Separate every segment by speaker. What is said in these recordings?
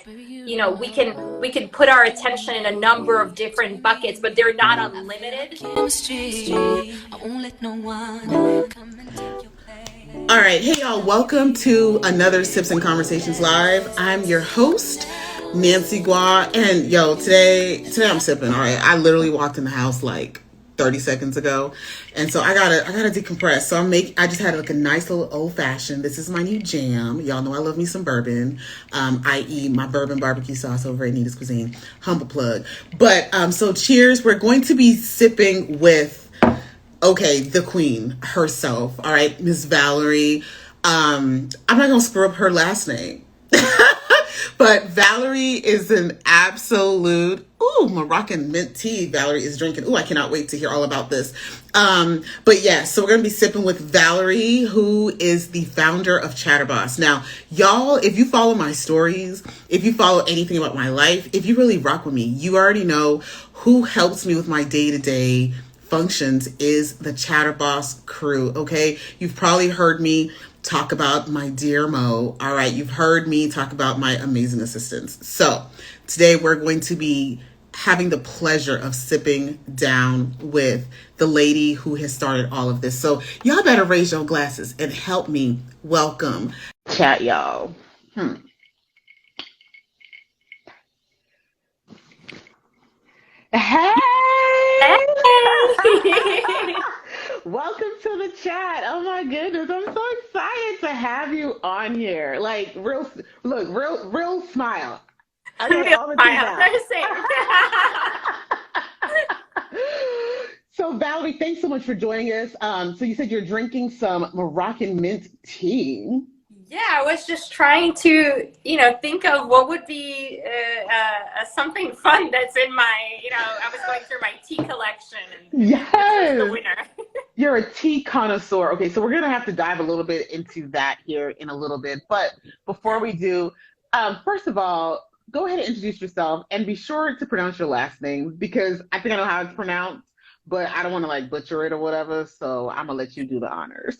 Speaker 1: you know, we can put our attention in a number of different buckets, but they're not unlimited.
Speaker 2: All right, hey y'all, welcome to another Sips and Conversations Live. I'm your host, Nancy Ngwa, and yo, today I'm sipping. All right, I literally walked in the house like 30 seconds ago, and so I gotta decompress. So I just had like a nice little old fashioned. This is my new jam. Y'all know I love me some bourbon, i.e. my bourbon barbecue sauce over at Nita's Cuisine. Humble plug. But so cheers. We're going to be sipping with, okay, the queen herself. All right, Miss Valerie. I'm not gonna screw up her last name, but Valerie is an absolute Moroccan mint tea. Valerie is drinking. I cannot wait to hear all about this. But yeah, so we're gonna be sipping with Valerie, who is the founder of Chatterboss. Now, y'all, if you follow my stories, if you follow anything about my life, if you really rock with me, you already know who helps me with my day-to-day functions is the Chatterboss crew. Okay, you've probably heard me talk about my dear Mo. All right, you've heard me talk about my amazing assistants. So today we're going to be having the pleasure of sipping down with the lady who has started all of this. So y'all better raise your glasses and help me welcome chat, y'all. Hey!
Speaker 1: Hey!
Speaker 2: Welcome to the chat. Oh my goodness, I'm so excited to have you on here. Like, real smile. Okay,
Speaker 1: Real
Speaker 2: all the teeth
Speaker 1: smile.
Speaker 2: out.
Speaker 1: They're saying.
Speaker 2: So, Valerie, thanks so much for joining us. So you said you're drinking some Moroccan mint tea.
Speaker 1: Yeah, I was just trying to, think of what would be something fun that's in my, I was going through my tea collection, and this was the
Speaker 2: Yes.
Speaker 1: winner.
Speaker 2: You're a tea connoisseur. Okay, so we're gonna have to dive a little bit into that here in a little bit. But before we do, first of all, go ahead and introduce yourself and be sure to pronounce your last name because I think I know how it's pronounced, but I don't want to like butcher it or whatever. So I'm gonna let you do the honors.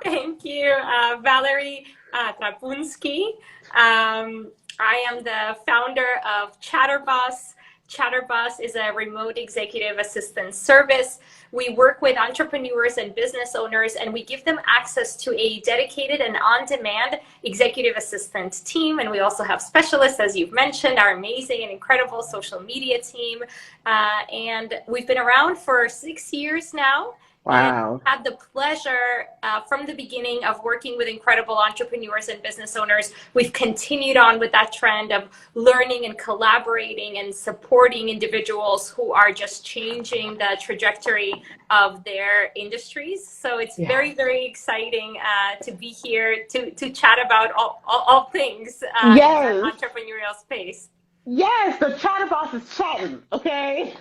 Speaker 1: Thank you, Valerie Trapunsky. I am the founder of Chatterboss. Chatterboss is a remote executive assistance service. We work with entrepreneurs and business owners, and we give them access to a dedicated and on-demand executive assistant team. And we also have specialists, as you've mentioned, our amazing and incredible social media team. And we've been around for 6 years now. And
Speaker 2: Wow.
Speaker 1: had the pleasure from the beginning of working with incredible entrepreneurs and business owners. We've continued on with that trend of learning and collaborating and supporting individuals who are just changing the trajectory of their industries. So it's
Speaker 2: Yeah.
Speaker 1: very, very exciting to be here to chat about all things in the
Speaker 2: Yes.
Speaker 1: entrepreneurial space.
Speaker 2: Yes, the chatterboss is chatting, okay?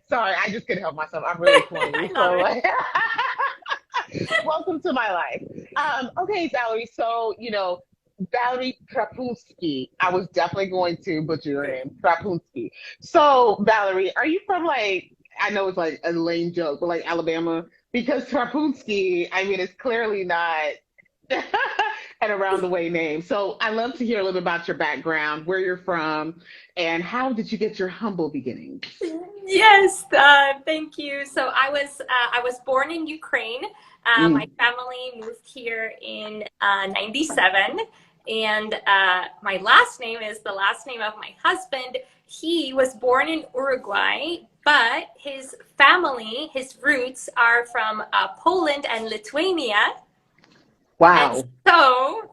Speaker 2: Sorry, I just couldn't help myself. I'm really
Speaker 1: I
Speaker 2: corny.
Speaker 1: love
Speaker 2: So,
Speaker 1: it.
Speaker 2: like, welcome to my life. Okay, Valerie. So, Valerie Trapunsky. I was definitely going to butcher your name, Trapunsky. So, Valerie, are you from like? I know it's like a lame joke, but like Alabama, because Trapunsky. I mean, it's clearly not an around the way name. So, I love to hear a little bit about your background, where you're from, and how did you get your humble beginnings?
Speaker 1: Yes, thank you. So I was born in Ukraine. My
Speaker 2: Mm.
Speaker 1: family moved here in '97, and my last name is the last name of my husband. He was born in Uruguay, but his family, his roots are from Poland and Lithuania, and
Speaker 2: Wow.
Speaker 1: so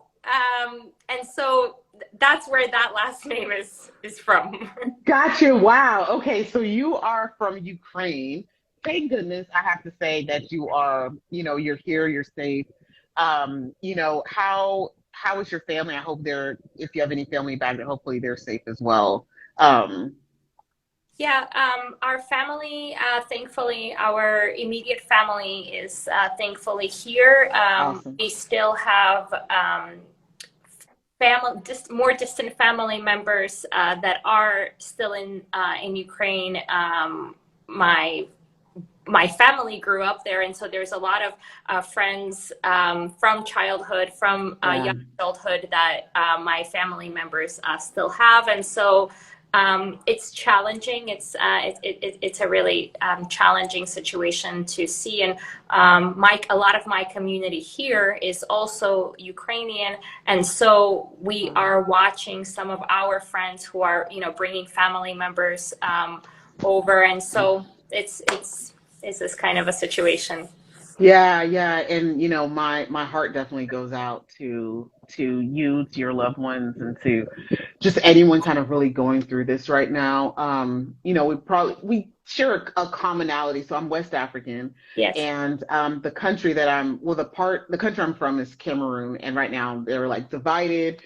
Speaker 1: that's where that last name is from.
Speaker 2: Gotcha. Wow. Okay, so you are from Ukraine. Thank goodness I have to say that you are, you're here, you're safe. How is your family? I hope they're, if you have any family back there, hopefully they're safe as well. Um,
Speaker 1: Yeah, our family, thankfully, our immediate family is thankfully here.
Speaker 2: awesome.
Speaker 1: We still have family, just more distant family members that are still in Ukraine. My my family grew up there, and so there's a lot of friends from childhood, from young adulthood that my family members still have, and so it's challenging. It's a really challenging situation to see, and a lot of my community here is also Ukrainian, and so we are watching some of our friends who are bringing family members over, and so it's this kind of a situation.
Speaker 2: Yeah, yeah, and my heart definitely goes out to your loved ones, and to just anyone kind of really going through this right now. We share a commonality. So I'm West African,
Speaker 1: Yes.
Speaker 2: and the country I'm from is Cameroon, and right now they're like divided.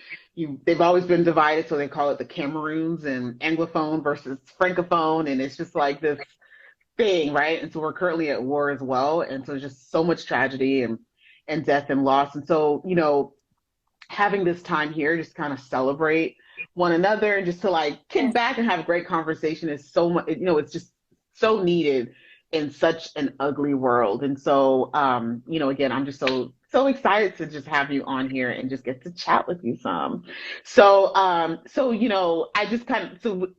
Speaker 2: They've always been divided, so they call it the Cameroons, and Anglophone versus Francophone, and it's just like this thing, right? And so we're currently at war as well, and so just so much tragedy and death and loss, and so having this time here just kind of celebrate one another, and just to like kick back and have a great conversation is so much, it's just so needed in such an ugly world. And so again, I'm just so excited to just have you on here and just get to chat with you some. So I just kind of, so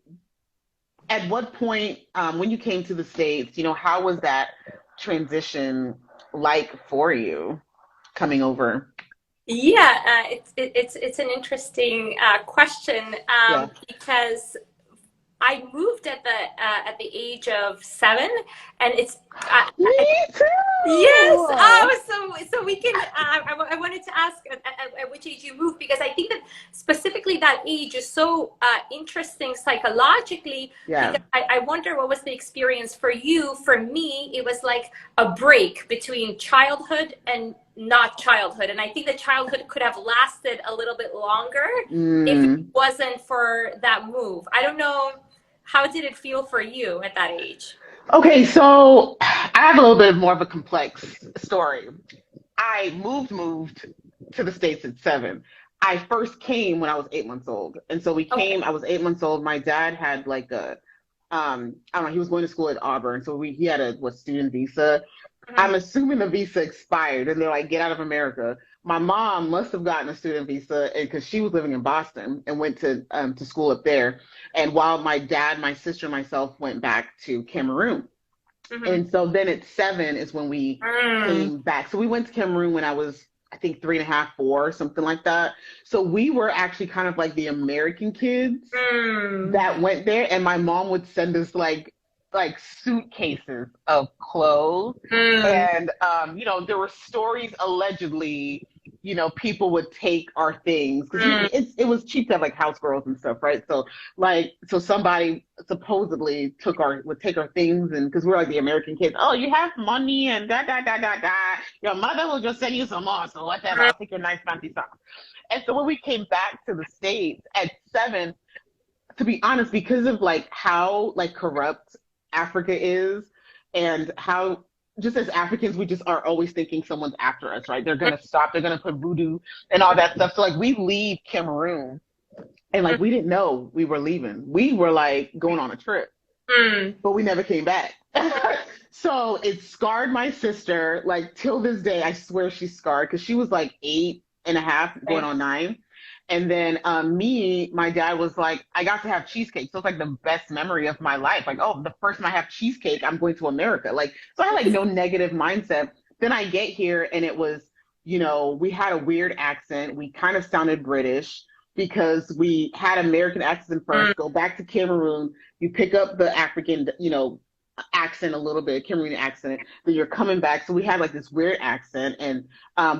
Speaker 2: at what point, when you came to the States, how was that transition like for you coming over?
Speaker 1: Yeah, it's an interesting question,
Speaker 2: Yeah.
Speaker 1: because I moved at the age of 7, and
Speaker 2: Me too.
Speaker 1: yes. So we can. I wanted to ask at which age you moved, because I think that specifically that age is so interesting psychologically.
Speaker 2: Yeah.
Speaker 1: Because I wonder what was the experience for you. For me, it was like a break between childhood and not childhood, and I think that childhood could have lasted a little bit longer if it wasn't for that move. I don't know. How did it feel for you at that age?
Speaker 2: Okay, so I have a little bit more of a complex story. I moved to the States at 7. I first came when I was 8 months old. And so we
Speaker 1: Okay.
Speaker 2: came, I was 8 months old. My dad had like I don't know, he was going to school at Auburn. So he had a student visa.
Speaker 1: Mhm.
Speaker 2: I'm assuming the visa expired, and they're like, get out of America. My mom must have gotten a student visa because she was living in Boston and went to school up there. And while my dad, my sister, and myself went back to Cameroon.
Speaker 1: Mhm.
Speaker 2: And so then at 7 is when we
Speaker 1: Mm.
Speaker 2: came back. So we went to Cameroon when I was, I think, 3.5, 4, something like that. So we were actually kind of like the American kids
Speaker 1: Mm.
Speaker 2: that went there, and my mom would send us like suitcases of clothes,
Speaker 1: Mm.
Speaker 2: and there were stories allegedly, people would take our things because
Speaker 1: Mm.
Speaker 2: it was cheap to have like house girls and stuff, right? So somebody supposedly would take our things, and because we're like the American kids, oh, you have money and da da da da da, your mother will just send you some more, so whatever, I'll take your nice fancy stuff. And so when we came back to the States at 7, to be honest, because of like how like corrupt Africa is, and how just as Africans we just are always thinking someone's after us, right? They're gonna put voodoo and all that stuff. So like we leave Cameroon, and like we didn't know we were leaving. We were like going on a trip,
Speaker 1: Mm.
Speaker 2: but we never came back. So it scarred my sister, like till this day. I swear she's scarred because she was like 8.5 going
Speaker 1: Okay.
Speaker 2: on 9. And then my dad was like, I got to have cheesecake. So it's like the best memory of my life. Like, oh, the first time I have cheesecake, I'm going to America. Like, so I had like no negative mindset. Then I get here, and it was, we had a weird accent. We kind of sounded British because we had American accent
Speaker 1: Mm.
Speaker 2: first, go back to Cameroon, you pick up the African, accent a little bit, Cameroon accent, then you're coming back. So we had like this weird accent, and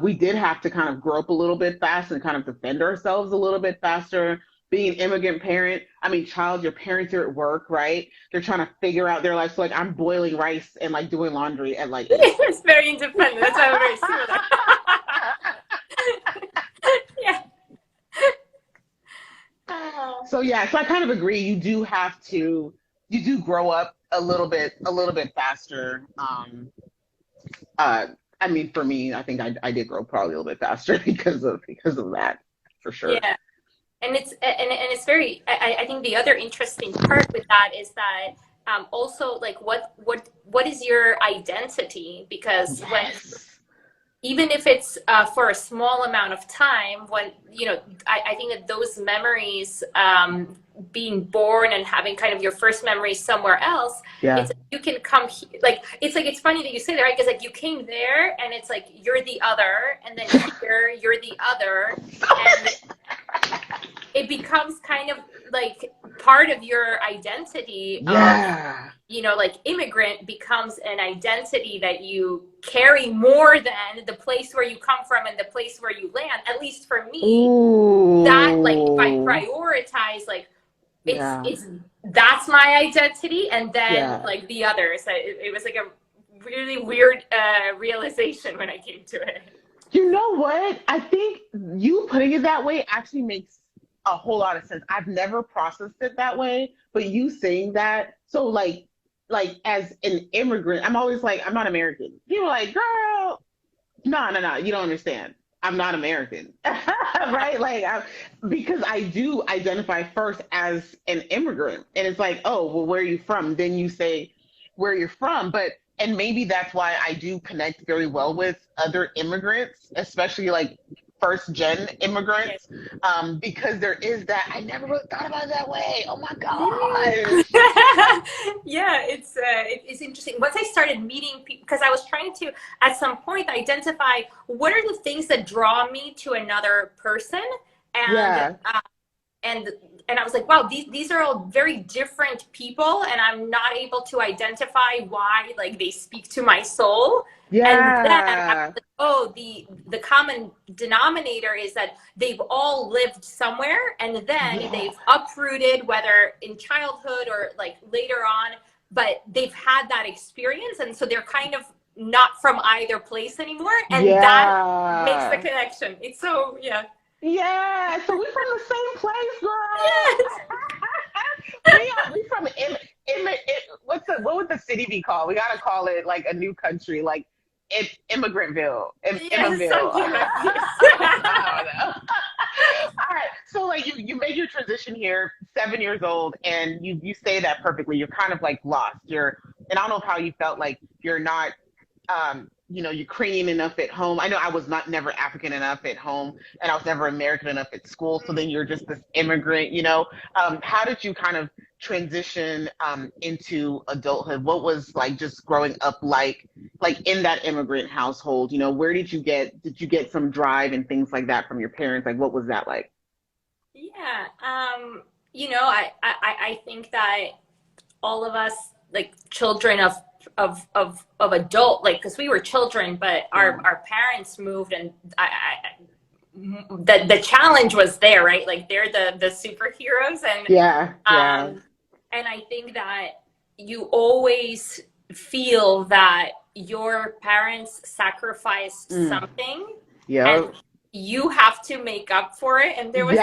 Speaker 2: we did have to kind of grow up a little bit fast and kind of defend ourselves a little bit faster. Being an immigrant parent, I mean, child, your parents are at work, right? They're trying to figure out their life. So like I'm boiling rice and like doing laundry at like 8.
Speaker 1: It's very independent. That's why we're very similar. Yeah.
Speaker 2: So yeah, so I kind of agree. You do grow up a little bit faster. Uh, I mean, for me, I think I did grow probably a little bit faster because of that, for sure.
Speaker 1: Yeah. And it's very, I think the other interesting part with that is that also like what is your identity? Because when
Speaker 2: Yes.
Speaker 1: even if it's for a small amount of time, when I think that those memories, being born and having kind of your first memories somewhere else,
Speaker 2: Yeah.
Speaker 1: it's you can come like it's funny that you say that, right? Because like you came there and it's like you're the other, and then here you're the other, and it becomes kind of like part of your identity of,
Speaker 2: Yeah.
Speaker 1: like immigrant becomes an identity that you carry more than the place where you come from and the place where you land. At least for me, that like if I
Speaker 2: Ooh.
Speaker 1: prioritize like
Speaker 2: Yeah.
Speaker 1: it's that's my identity, and then
Speaker 2: Yeah.
Speaker 1: like the others. It was like a really weird realization when I came to it.
Speaker 2: You know what? I think you putting it that way actually makes a whole lot of sense. I've never processed it that way, but you saying that, so like as an immigrant, I'm always like, I'm not American. People are like, girl, no, you don't understand. I'm not American, right? Because I do identify first as an immigrant, and it's like, oh, well, where are you from? Then you say where you're from, and maybe that's why I do connect very well with other immigrants, especially like first gen
Speaker 1: Yeah.
Speaker 2: immigrants, because there is that. I never really thought about it that way. Oh my
Speaker 1: Yeah,
Speaker 2: gosh.
Speaker 1: yeah, it's interesting. Once I started meeting people, because I was trying to at some point identify what are the things that draw me to another person, and
Speaker 2: Yeah,
Speaker 1: and and I was like, wow, these are all very different people, and I'm not able to identify why like they speak to my soul. And then I was
Speaker 2: yeah,
Speaker 1: like, oh, the common denominator is that they've all lived somewhere, and then
Speaker 2: yeah,
Speaker 1: they've uprooted, whether in childhood or like later on, but they've had that experience, and so they're kind of not from either place anymore, and that makes the
Speaker 2: yeah.
Speaker 1: connection. It's so yeah.
Speaker 2: Yeah, so we from the same place, girl.
Speaker 1: Yes.
Speaker 2: We from what would the city be called? We gotta call it like a new country, like Immigrantville,
Speaker 1: Yes,
Speaker 2: Immaville.
Speaker 1: something like this.
Speaker 2: I don't know. All right, so like you made your transition here, 7 years old, and you say that perfectly. You're kind of like lost. And I don't know how you felt like you're not Ukrainian enough at home. I know I was not never African enough at home, and I was never American enough at school. So then you're just this immigrant. How did you kind of transition into adulthood? What was like just growing up like in that immigrant household? Where did you get some drive and things like that from your parents? Like, what was that like?
Speaker 1: Yeah. I think that all of us, like children of adult, like because we were children, but
Speaker 2: Yeah,
Speaker 1: our parents moved, and the challenge was there, right? Like they're the superheroes,
Speaker 2: yeah, yeah,
Speaker 1: um, and I think that you always feel that your parents sacrificed
Speaker 2: mm,
Speaker 1: something, and
Speaker 2: yep,
Speaker 1: you have to make up for it. And
Speaker 2: yes.
Speaker 1: there was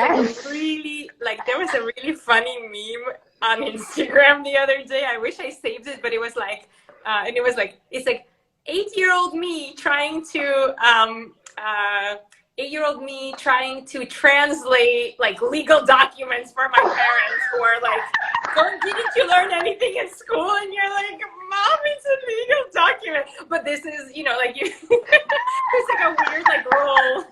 Speaker 1: a really funny meme on Instagram the other day. I wish I saved it, but it was like, and it was like, it's like 8-year-old me trying to 8-year-old me trying to translate like legal documents for my parents, who are like, didn't you learn anything in school? And you're like, mom, it's a legal document. But this is, like you, it's like a weird like role.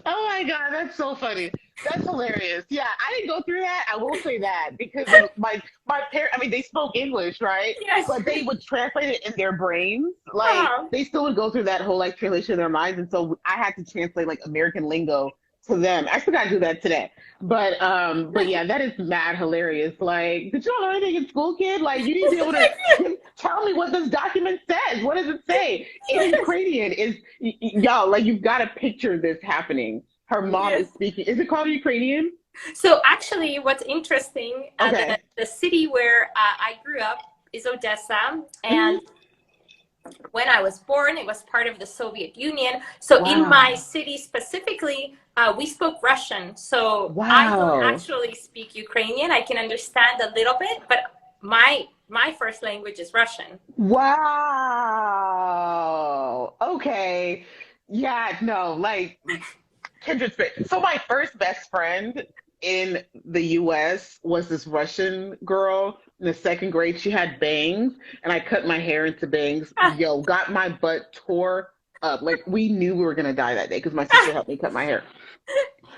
Speaker 2: Oh my God, that's so funny. That's hilarious. Yeah, I didn't go through that. I will say that because when my parents, I mean, they spoke English, right?
Speaker 1: Yes.
Speaker 2: But they would translate it in their brains. Like
Speaker 1: Uh-huh.
Speaker 2: they still would go through that whole like translation in their minds, and so I had to translate like American lingo to them. I still gotta do that today. But yeah, that is mad hilarious. Like, did you not learn anything in school, kid? Like, you need to be able to tell me what this document says. What does it say? In
Speaker 1: Yes.
Speaker 2: Ukrainian is y'all like you've got to picture this happening. Her mom
Speaker 1: Yes.
Speaker 2: is speaking. Is it called Ukrainian?
Speaker 1: So actually, what's interesting, the
Speaker 2: Okay.
Speaker 1: the city where I grew up is Odessa,
Speaker 2: Hmm.
Speaker 1: and when I was born, it was part of the Soviet Union. So in my
Speaker 2: Wow.
Speaker 1: city specifically, we spoke Russian. So I don't
Speaker 2: Wow.
Speaker 1: actually speak Ukrainian. I can understand a little bit, but my first language is Russian.
Speaker 2: Wow. Okay. Yeah, no, like kindred spirit. So my first best friend in the US was this Russian girl in the second grade. She had bangs, and I cut my hair into bangs. Yo, got my butt tore up. Like, we knew we were gonna die that day because my sister helped me cut my hair.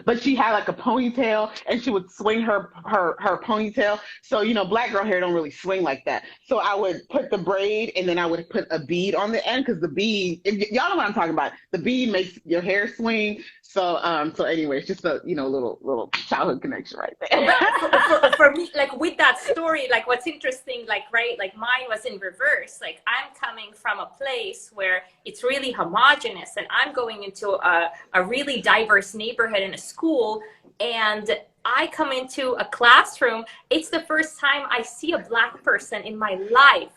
Speaker 2: But she had like a ponytail, and she would swing her ponytail. So, black girl hair don't really swing like that. So I would put the braid, and then I would put a bead on the end, because the bead, if y'all know what I'm talking about, the bead makes your hair swing. So anyway, it's just a little childhood connection right there.
Speaker 1: But for me, like with that story, like what's interesting, like, right, like mine was in reverse. Like I'm coming from a place where it's really homogenous, and I'm going into a really diverse neighborhood in a school, and I come into a classroom. It's the first time I see a black person in my life.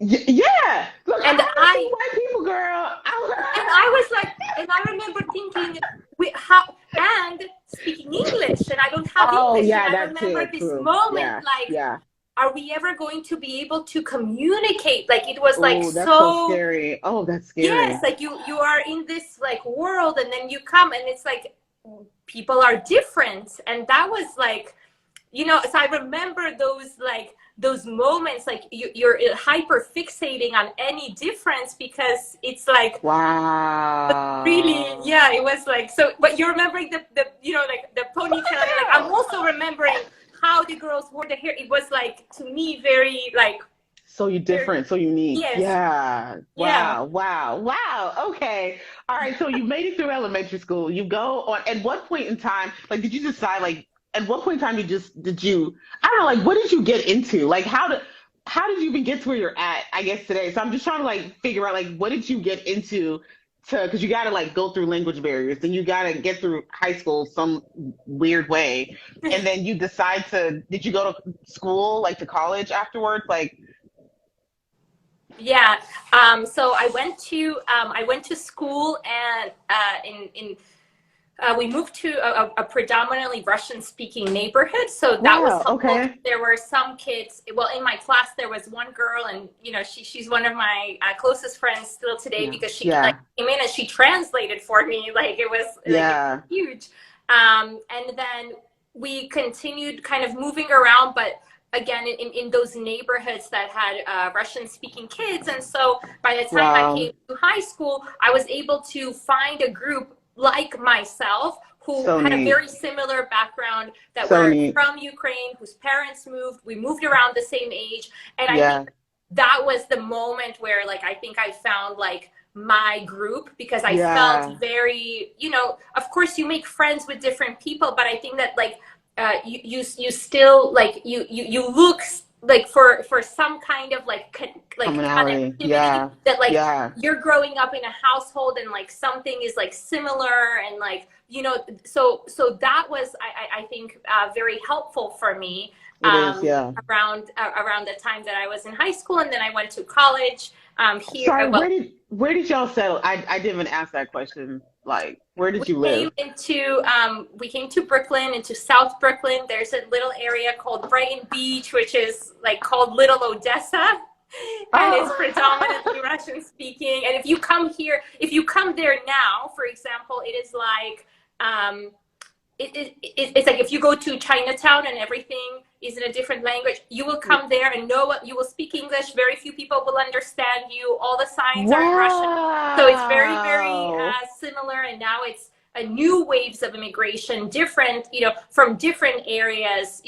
Speaker 2: Yeah. Look,
Speaker 1: And
Speaker 2: white people, girl.
Speaker 1: And I was like, and I remember thinking, how, and speaking English, and I don't have English.
Speaker 2: Yeah,
Speaker 1: and I
Speaker 2: that's
Speaker 1: remember
Speaker 2: it.
Speaker 1: this
Speaker 2: True.
Speaker 1: moment,
Speaker 2: Yeah.
Speaker 1: are we ever going to be able to communicate? Like it was like
Speaker 2: Oh, that's so scary. Oh, that's scary.
Speaker 1: Yes, like you are in this like world, and then you come, and it's like people are different, and that was like, so I remember those moments, like you're hyper fixating on any difference, because it's like,
Speaker 2: wow,
Speaker 1: really, yeah, it was like, so, but you're remembering the like the ponytail, like I'm also remembering how the girls wore the hair. It was like, to me, very like,
Speaker 2: so you're different, so unique.
Speaker 1: Yes.
Speaker 2: Yeah.
Speaker 1: Yeah.
Speaker 2: Wow. Okay. All right. So you made it through elementary school. You go on. At what point in time, like, did you decide, like, at what point in time did you, I don't know, like, what did you get into? Like, how did you even get to where you're at, I guess, today? So I'm just trying to, like, figure out, like, what did you get into because you got to, like, go through language barriers, and you got to get through high school some weird way. And then you decide did you go to school, like, to college afterwards? Like,
Speaker 1: yeah. So I went to school, and we moved to a predominantly Russian-speaking neighborhood, so that was helpful.
Speaker 2: Okay.
Speaker 1: There were some kids. Well, in my class, there was one girl, and she's one of my closest friends still today, because she like came in and she translated for me. Like it was huge. And then we continued kind of moving around, but again, in those neighborhoods that had Russian-speaking kids. And so by the time I came to high school, I was able to find a group like myself who had a very similar background, that were from Ukraine, whose parents moved. We moved around the same age. And I think that was the moment where, like, I think I found, like, my group, because I felt very, of course you make friends with different people, but I think that, like, you still, like, you look like for some kind of like connectivity, that like you're growing up in a household, and like something is like similar, and like so that was I think very helpful for me around the time that I was in high school, and then I went to college here.
Speaker 2: Sorry, where did y'all settle? I didn't even ask that question. Like, where did you live?
Speaker 1: We came to Brooklyn, into South Brooklyn. There's a little area called Brighton Beach, which is like called Little Odessa. And it's predominantly Russian speaking. And if you come there now, for example, it is like, it's like if you go to Chinatown and everything is in a different language, you will come there and know what you will speak English. Very few people will understand you. All the signs are in Russian. So it's very, very similar. And now it's a new waves of immigration, different, from different areas,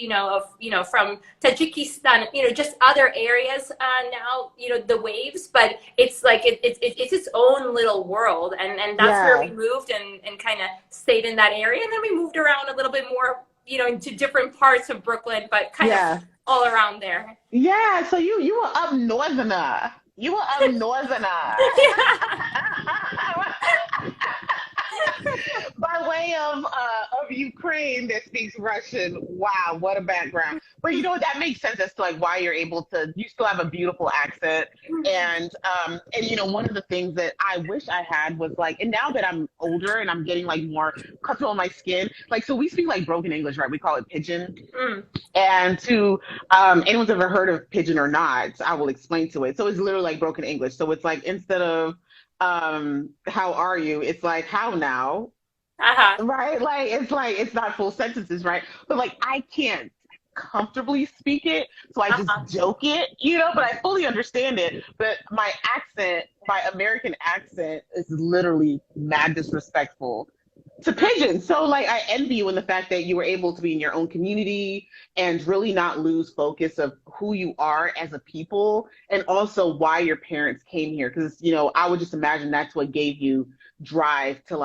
Speaker 1: from Tajikistan, just other areas now, the waves, but it's like, it's its own little world. And that's where we moved and kind of stayed in that area. And then we moved around a little bit more, into different parts of Brooklyn, but kind of all around there.
Speaker 2: Yeah. So you were up northerner. You were up northerner. By way of Ukraine that speaks Russian. Wow, what a background. But that makes sense as to like why you're able to, you still have a beautiful accent. And one of the things that I wish I had was like, and now that I'm older and I'm getting like more comfortable in my skin, like, so we speak like broken English, right? We call it pidgin. And to anyone's ever heard of pidgin or not, I will explain to it. So it's literally like broken English. So it's like, instead of how are you, it's like, how now?
Speaker 1: Uh-huh.
Speaker 2: right? Like it's not full sentences, right? But like I can't comfortably speak it, so I just
Speaker 1: Uh-huh.
Speaker 2: joke it, but I fully understand it. But my accent, my American accent is literally mad disrespectful to pigeons. So like I envy you in the fact that you were able to be in your own community and really not lose focus of who you are as a people and also why your parents came here. Because I would just imagine that's what gave you drive to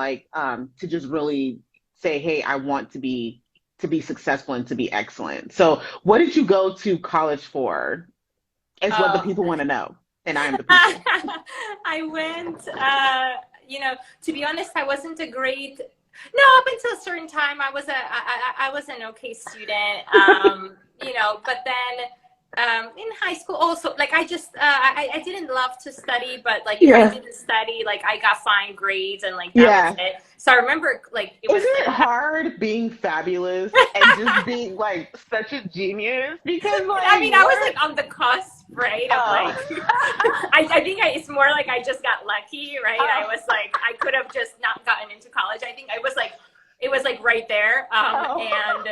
Speaker 2: to just really say, hey, I want to be successful and to be excellent. So what did you go to college for? Is what the
Speaker 1: Oh.
Speaker 2: people want to know. And I am the people.
Speaker 1: I went, to be honest, I wasn't a great, no, up until a certain time, I was an okay student, but then, in high school also, like, I didn't love to study, but like, if I
Speaker 2: Yeah.
Speaker 1: didn't study, like, I got fine grades and like, that was
Speaker 2: Yeah.
Speaker 1: it. So I remember, like, it was
Speaker 2: Isn't
Speaker 1: like,
Speaker 2: it hard being fabulous and just being like such a genius? Because
Speaker 1: I
Speaker 2: like
Speaker 1: mean, I was
Speaker 2: what?
Speaker 1: like on the cusp, right? Of
Speaker 2: Oh.
Speaker 1: like, I think it's more like I just got lucky, right? I was like, I could have just not gotten into college. I think it was like right there.
Speaker 2: Oh.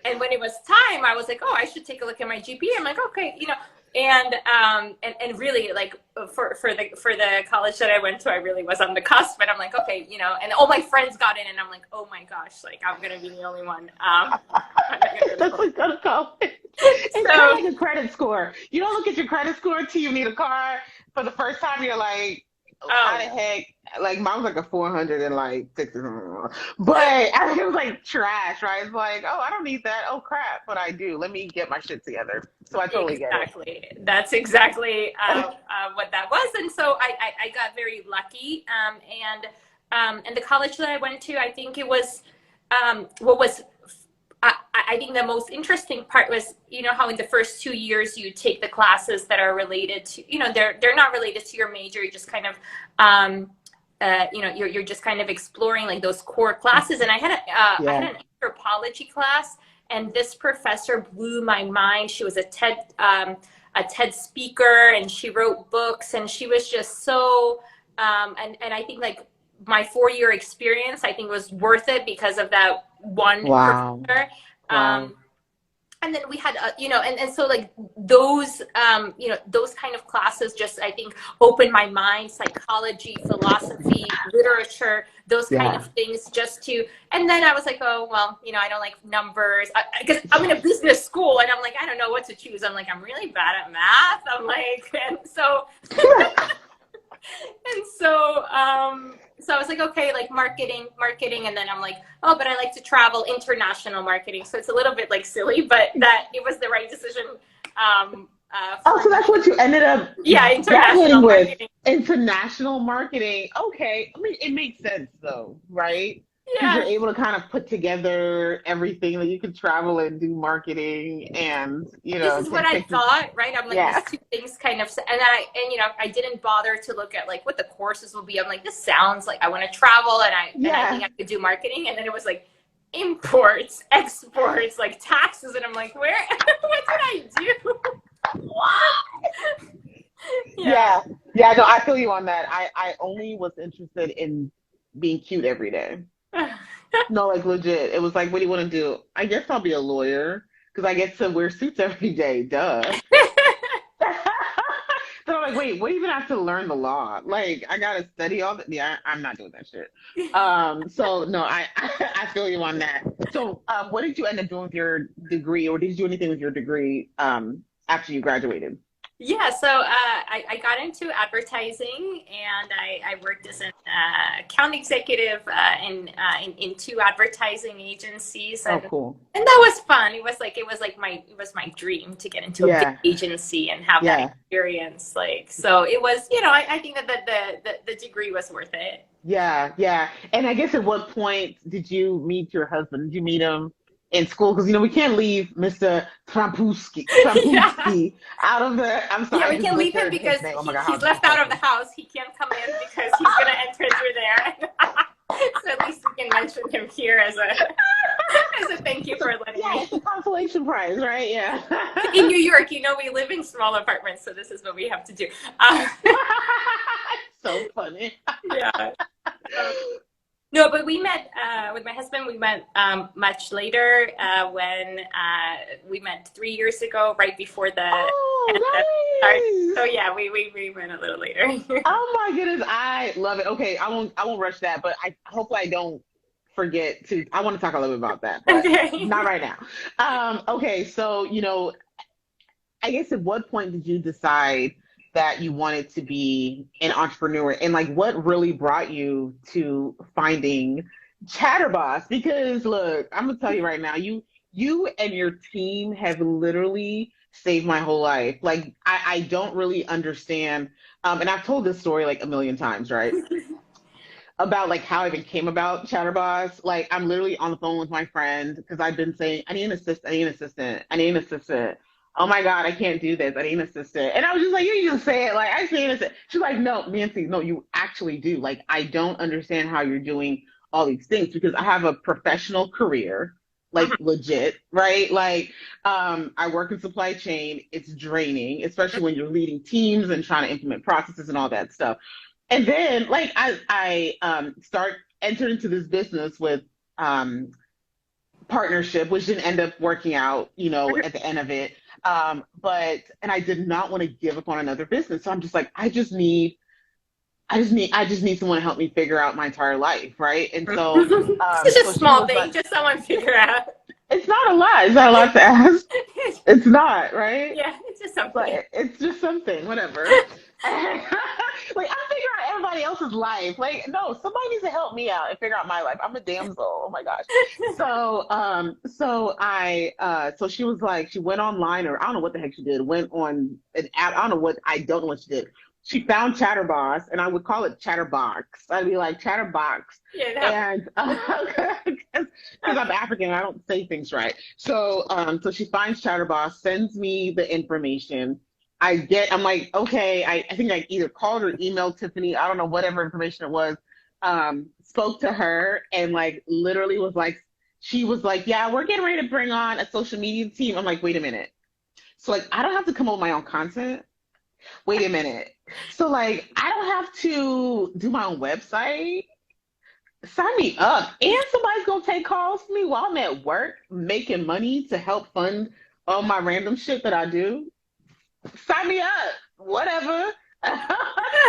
Speaker 1: And when it was time, I was like, oh, I should take a look at my GPA. I'm like, okay, and really like for the college that I went to, I really was on the cusp. But I'm like, okay, and all my friends got in, and I'm like, oh my gosh, like I'm gonna be the only one. I'm not gonna
Speaker 2: That's
Speaker 1: go to
Speaker 2: like gonna go. It's kind
Speaker 1: so
Speaker 2: of like a credit score. You don't look at your credit score until you need a car. For the first time, you're like, how the
Speaker 1: oh
Speaker 2: heck? Like mine was like a 400 and like 60, but it was like trash, right? It's like, oh, I don't need that. Oh crap, but I do. Let me get my shit together. So I totally get
Speaker 1: exactly, that's exactly
Speaker 2: it.
Speaker 1: what that was. And so I got very lucky, and the college that I went to, I think it was what was I think the most interesting part was, how in the first 2 years you take the classes that are related to, they're not related to your major. You just kind of, you're just kind of exploring like those core classes. And I had
Speaker 2: Yeah.
Speaker 1: an anthropology class, and this professor blew my mind. She was a TED speaker, and she wrote books, and she was just so, and I think like my 4 year experience, I think was worth it because of that one
Speaker 2: Wow.
Speaker 1: professor.
Speaker 2: Wow.
Speaker 1: Um, and then we had, and so like those, those kind of classes just, I think, opened my mind, psychology, philosophy, literature, those kind
Speaker 2: Yeah.
Speaker 1: of things and then I was like, oh, well, I don't like numbers because I'm in a business school and I'm like, I don't know what to choose. I'm like, I'm really bad at math. I'm like, so I was like, okay, like marketing. And then I'm like, oh, but I like to travel, international marketing. So it's a little bit like silly, but that it was the right decision.
Speaker 2: Oh,
Speaker 1: For
Speaker 2: so that's what you ended up
Speaker 1: Yeah,
Speaker 2: dabbling
Speaker 1: international
Speaker 2: with.
Speaker 1: marketing.
Speaker 2: International marketing. Okay. I mean, it makes sense though, right? Because you're
Speaker 1: Yeah.
Speaker 2: able to kind of put together everything that you can travel and do marketing and,
Speaker 1: This is what
Speaker 2: take
Speaker 1: I
Speaker 2: pictures.
Speaker 1: thought, right? I'm like,
Speaker 2: Yeah.
Speaker 1: these two things kind of, I didn't bother to look at like what the courses will be. I'm like, this sounds like I want to travel, and I think
Speaker 2: Yeah.
Speaker 1: I could do marketing. And then it was like imports, exports, like taxes, and I'm like, where? What did I do? Yeah.
Speaker 2: Yeah. Yeah. No, I feel you on that. I only was interested in being cute every day. No, like legit. It was like, what do you want to do? I guess I'll be a lawyer because I get to wear suits every day. Duh. Then I'm like, wait, what do you even have to learn the law? Like, I gotta study all that. Yeah, I'm not doing that shit. So no, I feel you on that. So, what did you end up doing with your degree, or did you do anything with your degree after you graduated?
Speaker 1: Yeah, so I got into advertising, and I worked as an account executive in two advertising agencies,
Speaker 2: Oh,
Speaker 1: and
Speaker 2: cool.
Speaker 1: that was fun. It was my dream to get into a big
Speaker 2: Yeah,
Speaker 1: agency and have that
Speaker 2: yeah,
Speaker 1: experience. Like, so it was, I think that the degree was worth it.
Speaker 2: yeah, yeah. And I guess at what point did you meet your husband? Did you meet him in school? Because we can't leave Mr.
Speaker 1: Yeah.
Speaker 2: Trapunsky out of the. I'm sorry,
Speaker 1: Yeah,
Speaker 2: I
Speaker 1: we
Speaker 2: just
Speaker 1: can leave him
Speaker 2: butchered his
Speaker 1: because
Speaker 2: name. Oh my God, how
Speaker 1: he's left out of the
Speaker 2: disrespectful.
Speaker 1: house. He can't come in because he's gonna enter through there. So at least we can mention him here as a thank you for letting
Speaker 2: Yeah,
Speaker 1: me.
Speaker 2: it's a consolation prize, right? Yeah.
Speaker 1: In New York, we live in small apartments, so this is what we have to do. Uh,
Speaker 2: So funny.
Speaker 1: yeah. No, but we met with my husband. We met much later when we met 3 years ago, right before the pandemic started.
Speaker 2: Oh,
Speaker 1: So
Speaker 2: nice.
Speaker 1: yeah, we went a little later.
Speaker 2: Oh my goodness, I love it. Okay, I won't rush that, but I hopefully I don't forget to. I want to talk a little bit about that, but
Speaker 1: Okay.
Speaker 2: not right now. Okay, so I guess at what point did you decide that you wanted to be an entrepreneur, and like what really brought you to finding Chatterboss? Because look, I'm gonna tell you right now, you and your team have literally saved my whole life. Like I don't really understand, and I've told this story like a million times, right? About like how I even came about Chatterboss. Like I'm literally on the phone with my friend because I've been saying, I need an assistant, I need an assistant, I need an assistant. Oh my God, I can't do this. I need an assistant. And I was just like, you just say it. Like I say an assistant. She's like, no, Nancy, no, you actually do. Like I don't understand how you're doing all these things because I have a professional career, like legit, right? Like I work in supply chain. It's draining, especially when you're leading teams and trying to implement processes and all that stuff. And then like I start entered into this business with um partnership, which didn't end up working out, at the end of it. But and I did not want to give up on another business. So I'm just like, I just need someone to help me figure out my entire life, right? And so
Speaker 1: It's just
Speaker 2: so
Speaker 1: a
Speaker 2: she
Speaker 1: small
Speaker 2: was like,
Speaker 1: thing, just someone figure out.
Speaker 2: it's not a lot. It's not a lot to ask. It's not, right?
Speaker 1: Yeah, it's just
Speaker 2: But
Speaker 1: something.
Speaker 2: it's just something, whatever. Like I'm figuring out everybody else's life. Like, no, somebody needs to help me out and figure out my life. I'm a damsel. Oh my gosh. So she was like, she went online, or I don't know what the heck she did, went on an app. I don't know what she did. She found Chatterboss, and I would call it Chatterbox. I'd be like Chatterbox,
Speaker 1: Yeah, it happens.
Speaker 2: and because I'm African, I don't say things right. So she finds Chatterboss, sends me the information. I'm like, okay, I think I either called or emailed Tiffany, I don't know, whatever information it was, spoke to her and like literally was like, she was like, yeah, we're getting ready to bring on a social media team. I'm like, wait a minute. So like, I don't have to come up with my own content. Wait a minute. So like, I don't have to do my own website. Sign me up. And somebody's gonna take calls for me while I'm at work making money to help fund all my random shit that I do. Sign me up. Whatever.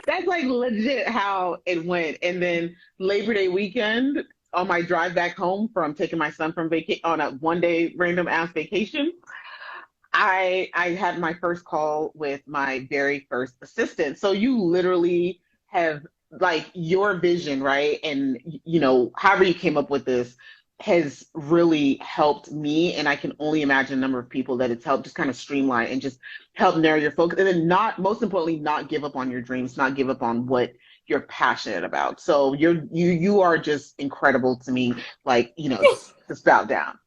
Speaker 2: That's like legit how it went. And then Labor Day weekend, on my drive back home from taking my son from vacation on a 1 day random ass vacation, I had my first call with my very first assistant. So you literally have like your vision, right? And however you came up with this has really helped me. And I can only imagine a number of people that it's helped just kind of streamline and just help narrow your focus. And then not most importantly, not give up on your dreams, not give up on what you're passionate about. So you are just incredible to me. Like, just bow down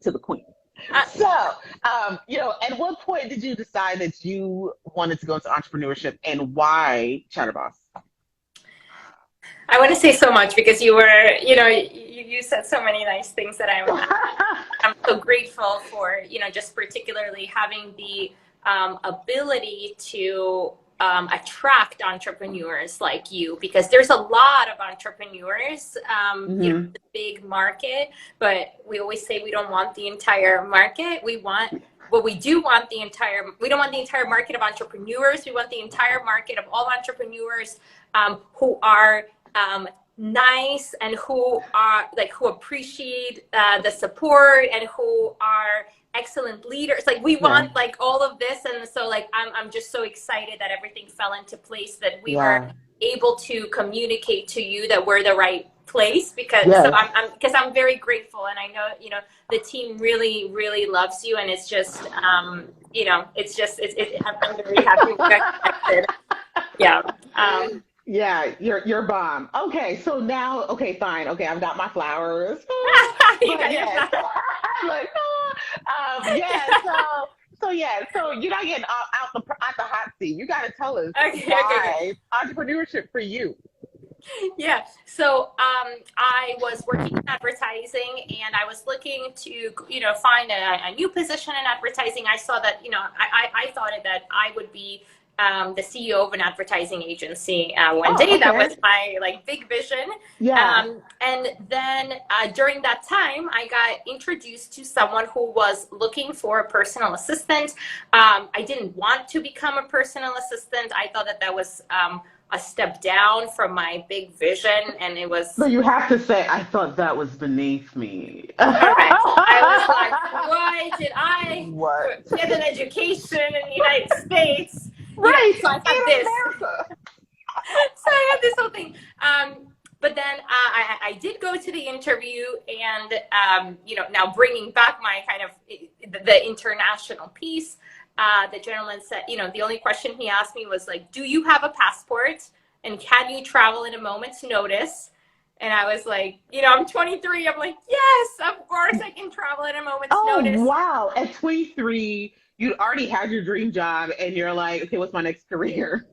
Speaker 2: to the queen.
Speaker 1: Uh,
Speaker 2: So, at what point did you decide that you wanted to go into entrepreneurship and why Chatterboss?
Speaker 1: I want to say so much because you said so many nice things that I'm so grateful for, just particularly having the ability to attract entrepreneurs like you, because there's a lot of entrepreneurs,
Speaker 2: Hmm.
Speaker 1: the big market, but we always say we don't want the entire market. We don't want the entire market of entrepreneurs. We want the entire market of all entrepreneurs who are nice and who appreciate the support and who are excellent leaders. Like we
Speaker 2: Yeah,
Speaker 1: want like all of this, and so like I'm just so excited that everything fell into place, that we were
Speaker 2: yeah,
Speaker 1: able to communicate to you that we're the right place, because
Speaker 2: yes,
Speaker 1: I'm very grateful, and I know the team really really loves you, and it's just I'm very happy we got connected. Yeah.
Speaker 2: yeah. You're bomb. Okay, so now, okay, fine. Okay, I've got my flowers,
Speaker 1: You
Speaker 2: but
Speaker 1: got your
Speaker 2: yes,
Speaker 1: flower.
Speaker 2: like, yeah. So yeah. So you're not getting out the hot seat. You got to tell us
Speaker 1: Okay, okay, okay.
Speaker 2: why entrepreneurship for you.
Speaker 1: Yeah. So I was working in advertising, and I was looking to, find a new position in advertising. I saw that, I thought that I would be the CEO of an advertising agency one day.
Speaker 2: Okay.
Speaker 1: That was my like big vision.
Speaker 2: Yeah.
Speaker 1: And then during that time, I got introduced to someone who was looking for a personal assistant. I didn't want to become a personal assistant. I thought that was a step down from my big vision, and it was.
Speaker 2: So you have to say, I thought that was beneath me.
Speaker 1: Correct. I was like, why did I
Speaker 2: What?
Speaker 1: get an education in the United States?
Speaker 2: Right.
Speaker 1: So I had this.
Speaker 2: America.
Speaker 1: So I had this whole thing. But then I did go to the interview, and now bringing back my kind of the international piece, the gentleman said, the only question he asked me was like, do you have a passport, and can you travel in a moment's notice? And I was like, I'm 23. I'm like, yes, of course I can travel in a moment's notice.
Speaker 2: Oh, wow. At 23, you already had your dream job, and you're like, okay, what's my next career?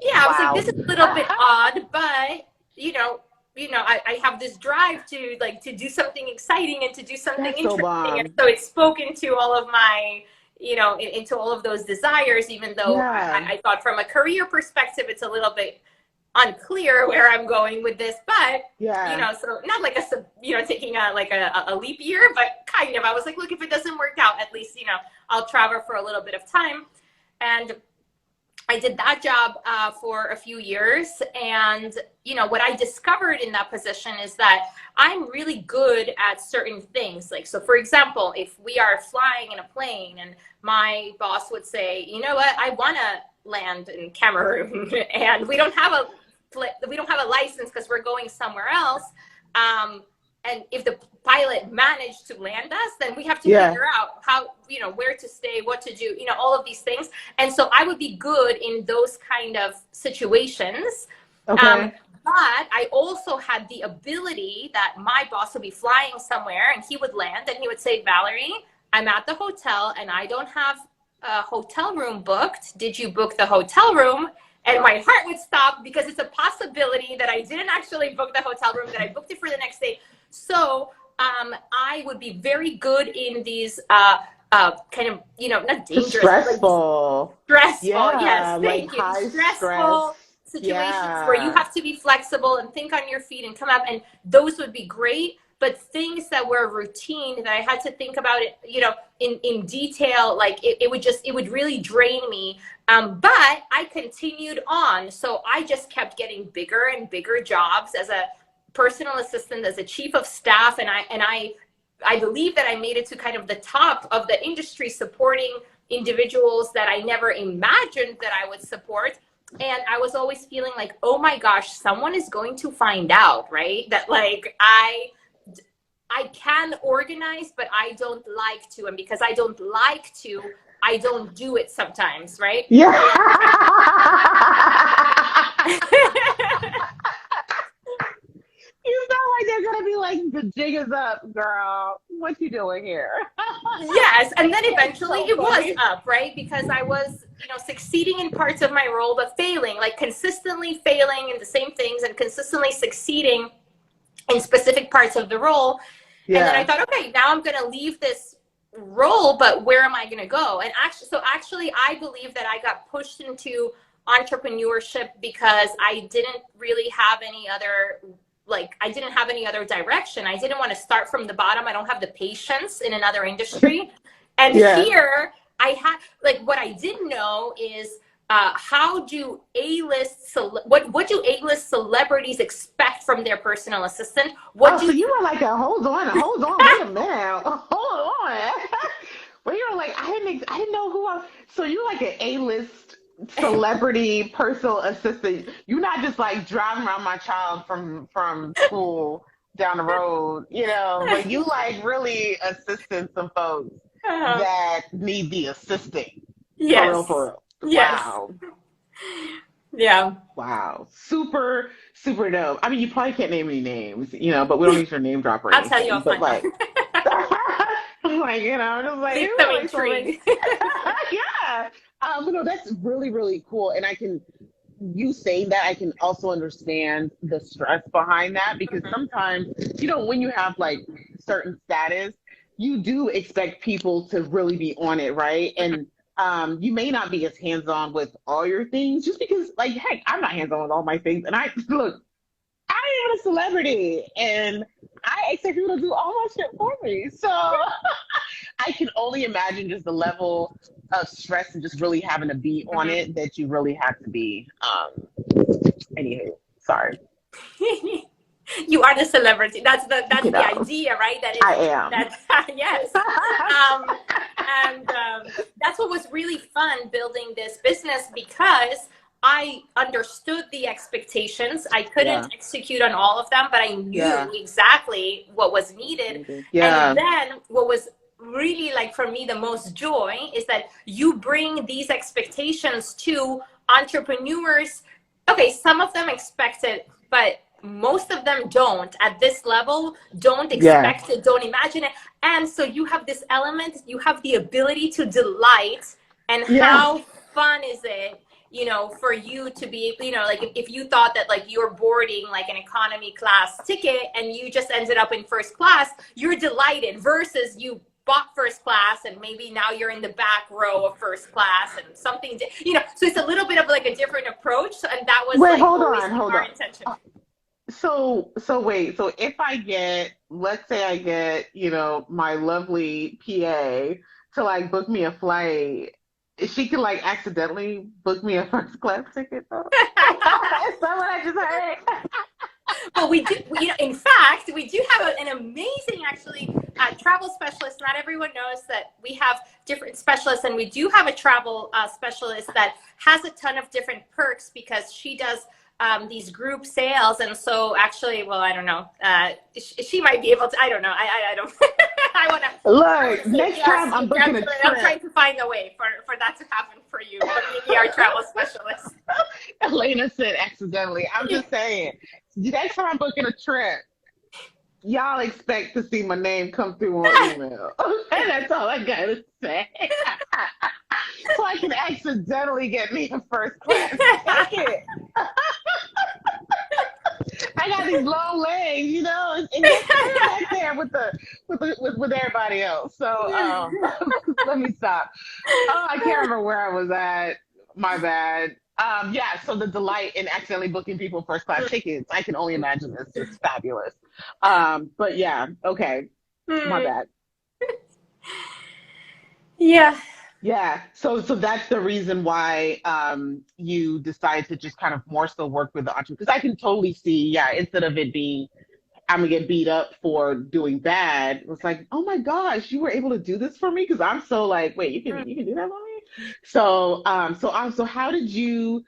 Speaker 1: Yeah, I was like, this is a little bit odd, but I have this drive to do something exciting and to do something interesting. And so it spoke into all of my, into all of those desires, even though I thought from a career perspective, it's a little bit unclear where I'm going with this, but so not like taking a leap year, but kind of. I was like, look, if it doesn't work out, at least I'll travel for a little bit of time. And I did that job for a few years, and what I discovered in that position is that I'm really good at certain things. Like, so for example, if we are flying in a plane and my boss would say, you know what, I want to land in Cameroon and we don't have a license because we're going somewhere else. And if the pilot managed to land us, then we have to figure out how, where to stay, what to do, all of these things. And so I would be good in those kind of situations.
Speaker 2: Okay.
Speaker 1: But I also had the ability that my boss would be flying somewhere and he would land and he would say, Valerie, I'm at the hotel and I don't have a hotel room booked. Did you book the hotel room? And my heart would stop because it's a possibility that I didn't actually book the hotel room, that I booked it for the next day. So I would be very good in these kind of, not dangerous.
Speaker 2: Stressful.
Speaker 1: Stressful, yes, thank you. Stressful situations where you have to be flexible and think on your feet and come up. And those would be great. But things that were routine that I had to think about it, in detail, like it would really drain me. But I continued on. So I just kept getting bigger and bigger jobs as a personal assistant, as a chief of staff. And I believe that I made it to kind of the top of the industry, supporting individuals that I never imagined that I would support. And I was always feeling like, oh my gosh, someone is going to find out, right? That like I can organize, but I don't like to. And because I don't like to, I don't do it sometimes, right?
Speaker 2: Yeah. You sound like they're going to be like, the jig is up, girl. What you doing here?
Speaker 1: Yes. And then eventually it was up, right? Because I was, succeeding in parts of my role, but failing, like consistently failing in the same things and consistently succeeding in specific parts of the role. And then I thought, okay, now I'm going to leave this role, but where am I going to go? And actually, I believe that I got pushed into entrepreneurship because I didn't really have any other, I didn't have any other direction. I didn't want to start from the bottom. I don't have the patience in another industry. And here I had, what I didn't know is, how do what do A-list celebrities expect from their personal assistant?
Speaker 2: So you were like, hold on, wait a minute, hold on. Well, you were like, I didn't know who I. So you're like an A-list celebrity personal assistant. You're not just like driving around my child from school down the road, but you like really assisting some folks that need the assisting.
Speaker 1: Yes.
Speaker 2: For real.
Speaker 1: Yes.
Speaker 2: Wow.
Speaker 1: Yeah.
Speaker 2: Wow. Super, super dope. I mean, you probably can't name any names, but we don't need your name drop or anything.
Speaker 1: I'll tell you
Speaker 2: but
Speaker 1: offline.
Speaker 2: Just like,
Speaker 1: just intrigue.
Speaker 2: Yeah. That's really, really cool. And you saying that, I can also understand the stress behind that, because sometimes, when you have like certain status, you do expect people to really be on it, right? And you may not be as hands-on with all your things just because, like, heck, I'm not hands-on with all my things. And look, I am a celebrity and I expect people to do all my shit for me. So I can only imagine just the level of stress and just really having to be on
Speaker 1: Mhm.
Speaker 2: it that you really have to be. Anywho, sorry.
Speaker 1: You are the celebrity. That's
Speaker 2: You
Speaker 1: the
Speaker 2: know,
Speaker 1: idea, right?
Speaker 2: I am.
Speaker 1: Yes. Um, and that's what was really fun building this business because I understood the expectations. I couldn't
Speaker 2: Yeah.
Speaker 1: execute on all of them, but I knew
Speaker 2: Yeah.
Speaker 1: exactly what was needed. And
Speaker 2: Yeah.
Speaker 1: then what was really like for me the most joy is that you bring these expectations to entrepreneurs. Okay, some of them expect it, but most of them don't at this level, don't
Speaker 2: Yeah.
Speaker 1: expect it, don't imagine it. And so you have this element, you have the ability to delight. And
Speaker 2: Yeah.
Speaker 1: how fun is it, for you to be, like if you thought that like you're boarding like an economy class ticket and you just ended up in first class, you're delighted versus you bought first class and maybe now you're in the back row of first class and something, so it's a little bit of like a different approach. And that was
Speaker 2: Wait,
Speaker 1: like
Speaker 2: hold
Speaker 1: always
Speaker 2: on, hold
Speaker 1: our
Speaker 2: on.
Speaker 1: intention.
Speaker 2: So wait, so if I get, let's say I get, my lovely PA to like book me a flight, she can like accidentally book me a first class ticket though. Is that what I just heard?
Speaker 1: Well, we do, in fact, we do have an amazing, actually, travel specialist. Not everyone knows that we have different specialists, and we do have a travel specialist that has a ton of different perks because she does these group sales. And so actually, well, I don't know, she might be able to, I don't know. I don't, I want
Speaker 2: Look,
Speaker 1: to say
Speaker 2: next
Speaker 1: yes.
Speaker 2: time I'm booking a
Speaker 1: Definitely. I'm
Speaker 2: trip,
Speaker 1: trying to find a way for that to happen for you, but maybe our travel specialist.
Speaker 2: Elena said accidentally. I'm just saying, next time I'm booking a trip, y'all expect to see my name come through on email. And that's all I gotta say. So I can accidentally get me a first class ticket. I got these long legs, and guess what? I'm back there with everybody else. So let me stop. Oh, I can't remember where I was at. My bad. Yeah, so the delight in accidentally booking people first class tickets, I can only imagine it's just fabulous. But yeah, okay. My bad.
Speaker 1: Yeah.
Speaker 2: Yeah, so that's the reason why you decided to just kind of more so work with the entrepreneur because I can totally see, yeah, instead of it being I'm gonna get beat up for doing bad, it was like, oh my gosh, you were able to do this for me because I'm so like, wait, you can do that for me? So how did you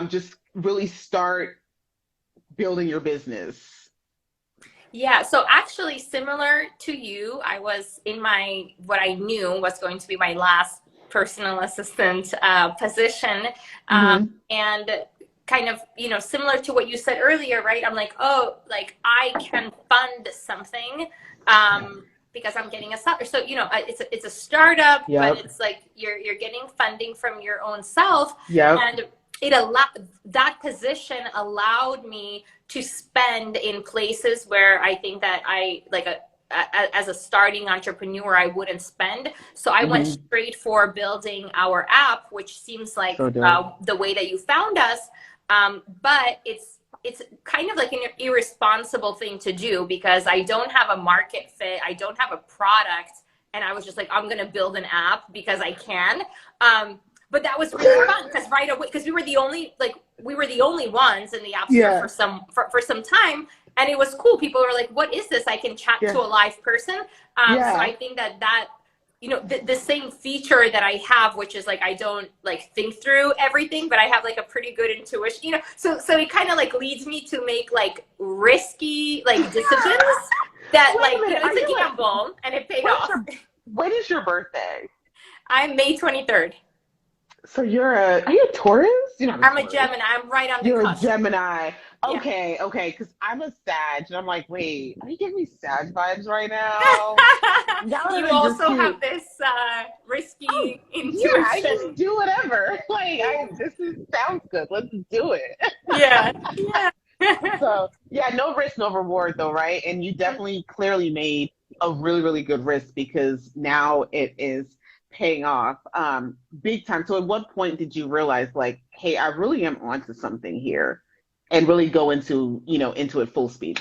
Speaker 2: just really start building your business?
Speaker 1: Yeah, so actually similar to you, I was in what I knew was going to be my last personal assistant position.
Speaker 2: Hmm.
Speaker 1: And kind of, similar to what you said earlier, right? I'm like, oh, like I can fund something because I'm getting a salary. So, it's a startup, but
Speaker 2: Yep.
Speaker 1: it's like you're getting funding from your own self.
Speaker 2: Yep.
Speaker 1: And that position allowed me to spend in places where I think that I like as a starting entrepreneur I wouldn't spend. So I went
Speaker 2: Hmm.
Speaker 1: straight for building our app, which seems like
Speaker 2: So dope.
Speaker 1: the way that you found us. But it's kind of like an irresponsible thing to do because I don't have a market fit. I don't have a product. And I was just like, I'm going to build an app because I can. But that was really fun because right away, because we were the only ones in the app store
Speaker 2: Yeah.
Speaker 1: for some time, and it was cool. People were like, "What is this? I can chat
Speaker 2: Yeah.
Speaker 1: to a live person." So
Speaker 2: Yeah.
Speaker 1: I think that the same feature that I have, which is like I don't like think through everything, but I have like a pretty good intuition. So it kind of like leads me to make like risky like decisions that
Speaker 2: Wait a
Speaker 1: like
Speaker 2: minute.
Speaker 1: it's a gamble, and it paid
Speaker 2: What is
Speaker 1: off.
Speaker 2: when is your birthday?
Speaker 1: I'm May 23rd.
Speaker 2: So are you a Taurus? You're not a
Speaker 1: I'm a
Speaker 2: Taurus.
Speaker 1: Gemini. I'm right on the
Speaker 2: You're a
Speaker 1: cusp.
Speaker 2: Gemini.
Speaker 1: Yeah.
Speaker 2: Okay, because I'm a Sag, and I'm like, wait, are you giving me Sag vibes right now? Y'all
Speaker 1: You
Speaker 2: are just
Speaker 1: also
Speaker 2: cute.
Speaker 1: have this
Speaker 2: Oh,
Speaker 1: risky
Speaker 2: yeah, I just
Speaker 1: intuition.
Speaker 2: do whatever. Like, sounds good. Let's do it.
Speaker 1: Yeah. Yeah.
Speaker 2: So, yeah, no risk, no reward, though, right? And you definitely clearly made a really, really good risk because now it is paying off big time. So at what point did you realize like, hey, I really am onto something here and really go into, into it full speed?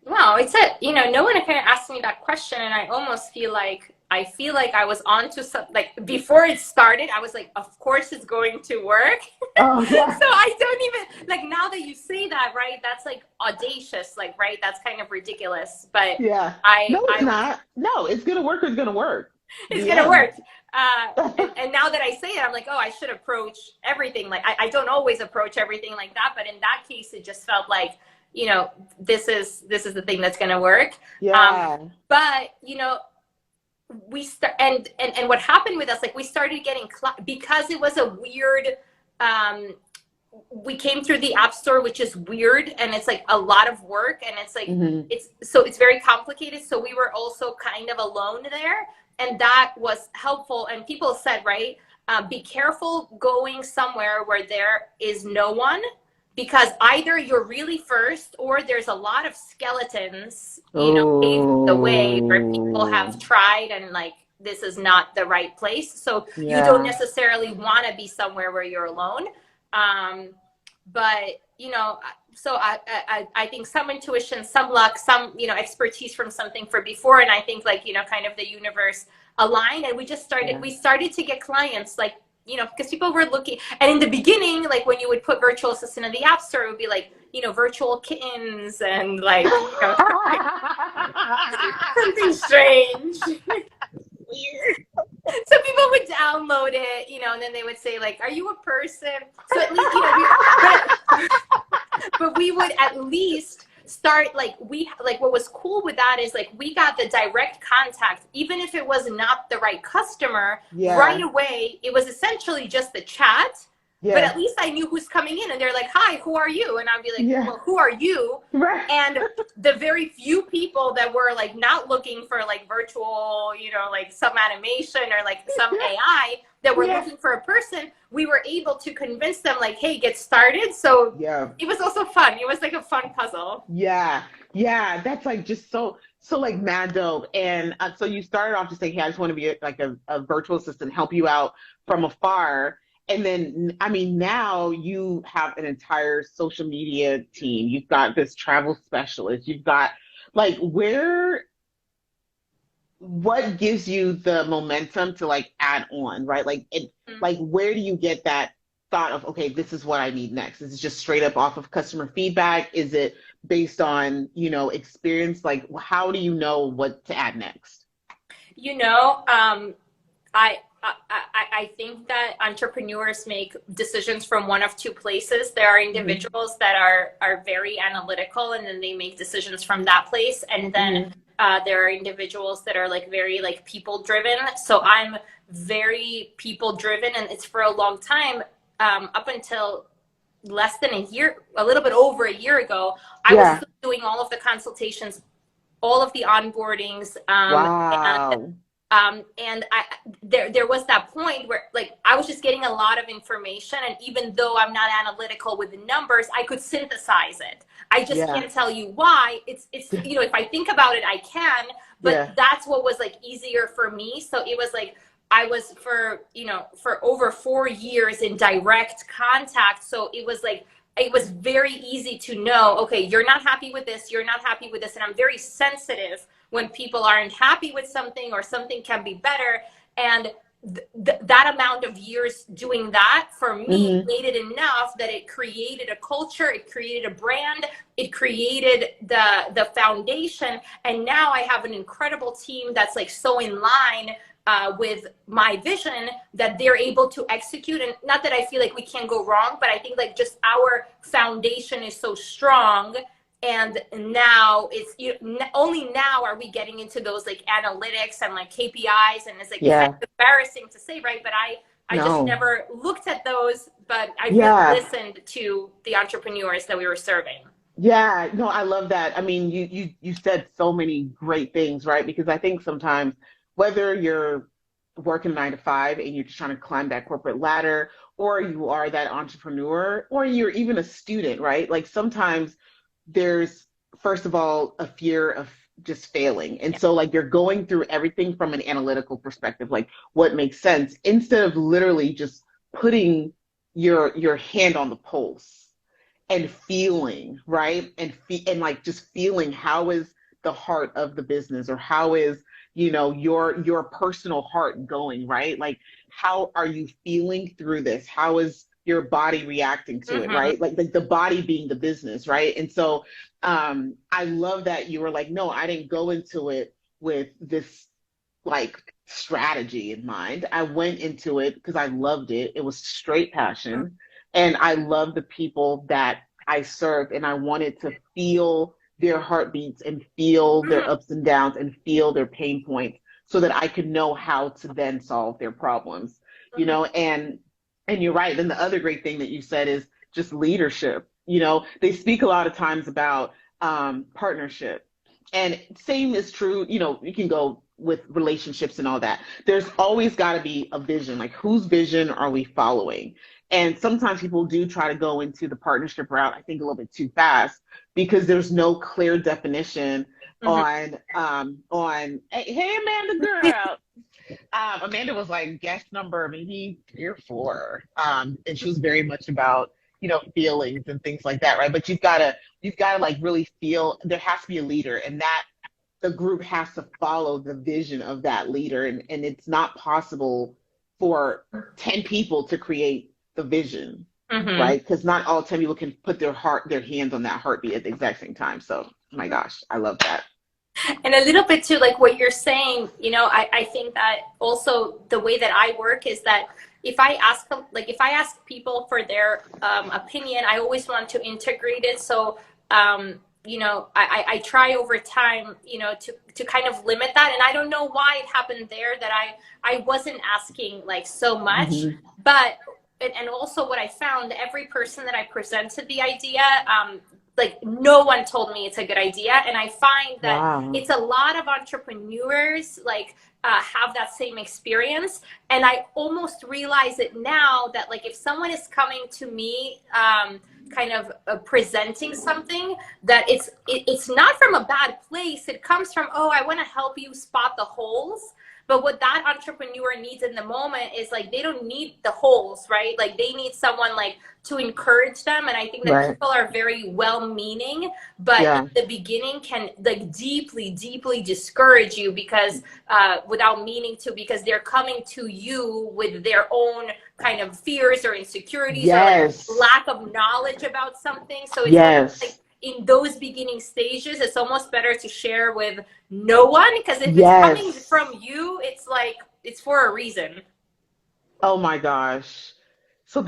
Speaker 1: Wow, no one kind of asked me that question, and I feel like I was onto something. Like before it started, I was like, of course it's going to work.
Speaker 2: Oh, yeah.
Speaker 1: So I don't even like now that you say that, right? That's like audacious, like right? That's kind of ridiculous. But
Speaker 2: Yeah.
Speaker 1: I
Speaker 2: No, it's
Speaker 1: I was
Speaker 2: not. No, it's gonna work. It's gonna work.
Speaker 1: it's
Speaker 2: The
Speaker 1: gonna
Speaker 2: end.
Speaker 1: work. And now that I say it, I'm like, oh, I should approach everything. Like I don't always approach everything like that, but in that case, it just felt like, this is the thing that's gonna work. Um,
Speaker 2: Yeah.
Speaker 1: but we start and what happened with us, like we started getting because it was a weird. We came through the app store, which is weird, and it's like a lot of work, and it's like
Speaker 2: Hmm.
Speaker 1: it's very complicated. So we were also kind of alone there, and that was helpful. And people said, right, be careful going somewhere where there is no one, because either you're really first or there's a lot of skeletons, paving the way where people have
Speaker 2: Oh,
Speaker 1: tried and like this is not the right place. So you don't
Speaker 2: yeah.
Speaker 1: necessarily want to be somewhere where you're alone. Um, but so I think some intuition, some luck, some expertise from something for before, and I think like kind of the universe aligned, and
Speaker 2: Yeah.
Speaker 1: we started to get clients like because people were looking, and in the beginning, like when you would put virtual assistant in the app store, it would be like virtual kittens and like something strange.
Speaker 2: Weird.
Speaker 1: So people would download it, and then they would say like, "Are you a person?" So at least, but we would at least start like what was cool with that is like we got the direct contact, even if it was not the right customer right
Speaker 2: Yeah.
Speaker 1: away. It was essentially just the chat. But
Speaker 2: Yeah.
Speaker 1: at least I knew who's coming in, and they're like, "Hi, who are you?" And I'd be like,
Speaker 2: Yeah.
Speaker 1: "Well, who are you?"
Speaker 2: Right.
Speaker 1: And the very few people that were like not looking for like virtual, like some animation or like some AI that were
Speaker 2: Yeah.
Speaker 1: looking for a person, we were able to convince them like, "Hey, get started." So
Speaker 2: Yeah.
Speaker 1: it was also fun. It was like a fun puzzle.
Speaker 2: Yeah. Yeah. That's like just so like mad dope. And so you started off just saying, hey, I just want to be like a virtual assistant, help you out from afar. And then, I mean, now you have an entire social media team. You've got this travel specialist. You've got like what gives you the momentum to like add on, right? Like where do you get that thought of, okay, this is what I need next? Is it just straight up off of customer feedback? Is it based on, experience? Like how do you know what to add next?
Speaker 1: You know, um, I think that entrepreneurs make decisions from one of two places. There are
Speaker 2: Hmm.
Speaker 1: individuals that are very analytical, and then they make decisions from that place. And then
Speaker 2: Hmm.
Speaker 1: there are individuals that are like very like people driven. So I'm very people driven, and it's for a long time, up until less than a year, a little bit over a year ago, I was
Speaker 2: Yeah.
Speaker 1: still doing all of the consultations, all of the onboardings,
Speaker 2: Wow.
Speaker 1: and there was that point where like I was just getting a lot of information, and even though I'm not analytical with the numbers, I could synthesize it. I just
Speaker 2: Yeah.
Speaker 1: can't tell you why. It's if I think about it, I can, but
Speaker 2: Yeah.
Speaker 1: that's what was like easier for me. So it was like I was for over 4 years in direct contact. So it was very easy to know, okay, you're not happy with this, you're not happy with this. And I'm very sensitive when people aren't happy with something or something can be better. And that amount of years doing that for me
Speaker 2: Hmm.
Speaker 1: made it enough that it created a culture, it created a brand, it created the foundation. And now I have an incredible team that's like so in line with my vision that they're able to execute. And not that I feel like we can't go wrong, but I think like just our foundation is so strong. And now only now are we getting into those like analytics and like KPIs, and it's like kind
Speaker 2: Yeah.
Speaker 1: of embarrassing to say, right? But I just
Speaker 2: No.
Speaker 1: never looked at those, but I really
Speaker 2: Yeah.
Speaker 1: listened to the entrepreneurs that we were serving.
Speaker 2: Yeah, no, I love that. I mean, you said so many great things, right? Because I think sometimes whether you're working 9 to 5 and you're just trying to climb that corporate ladder, or you are that entrepreneur, or you're even a student, right? Like sometimes there's first of all a fear of just failing. And so like you're going through everything from an analytical perspective, like what makes sense, instead of literally just putting your hand on the pulse and feeling, right? And like just feeling how is the heart of the business, or how is, your personal heart going, right? Like how are you feeling through this? How is your body reacting to it,
Speaker 1: Mm-hmm.
Speaker 2: right? Like the body being the business, right? And so I love that you were like, no, I didn't go into it with this like strategy in mind. I went into it because I loved it. It was straight passion. And I love the people that I served, and I wanted to feel their heartbeats and feel their ups and downs and feel their pain points so that I could know how to then solve their problems, and you're right. Then the other great thing that you said is just leadership. They speak a lot of times about partnership. And same is true, you can go with relationships and all that. There's always got to be a vision. Like, whose vision are we following? And sometimes people do try to go into the partnership route, I think, a little bit too fast, because there's no clear definition
Speaker 1: Mm-hmm.
Speaker 2: on hey, Amanda girl. Amanda was like guest number maybe 3 or 4, and she was very much about feelings and things like that, right? But you've got to like really feel. There has to be a leader, and that the group has to follow the vision of that leader, and it's not possible for 10 people to create the vision,
Speaker 1: Mm-hmm.
Speaker 2: right? Because not all 10 people can put their hands on that heartbeat at the exact same time. So, oh my gosh, I love that.
Speaker 1: And a little bit too, like what you're saying, I think that also the way that I work is that if I ask people for their opinion, I always want to integrate it. So, I try over time, to kind of limit that. And I don't know why it happened there that I wasn't asking like so much,
Speaker 2: Hmm.
Speaker 1: but, and also what I found, every person that I presented the idea, like no one told me it's a good idea. And I find that
Speaker 2: Wow.
Speaker 1: it's a lot of entrepreneurs like have that same experience. And I almost realize it now that like if someone is coming to me kind of presenting something, that it's not from a bad place. It comes from, oh, I want to help you spot the holes. But what that entrepreneur needs in the moment is like they don't need the holes, right? Like they need someone like to encourage them. And I think that
Speaker 2: Right.
Speaker 1: people are very well-meaning, but in
Speaker 2: Yeah.
Speaker 1: the beginning can like deeply, deeply discourage you because without meaning to, because they're coming to you with their own kind of fears or insecurities or like
Speaker 2: Yes.
Speaker 1: lack of knowledge about something. So it's almost like
Speaker 2: Yes.
Speaker 1: in those beginning stages, it's almost better to share with no one, because if it's coming
Speaker 2: Yes.
Speaker 1: from you, it's like it's for a reason.
Speaker 2: Oh my gosh. So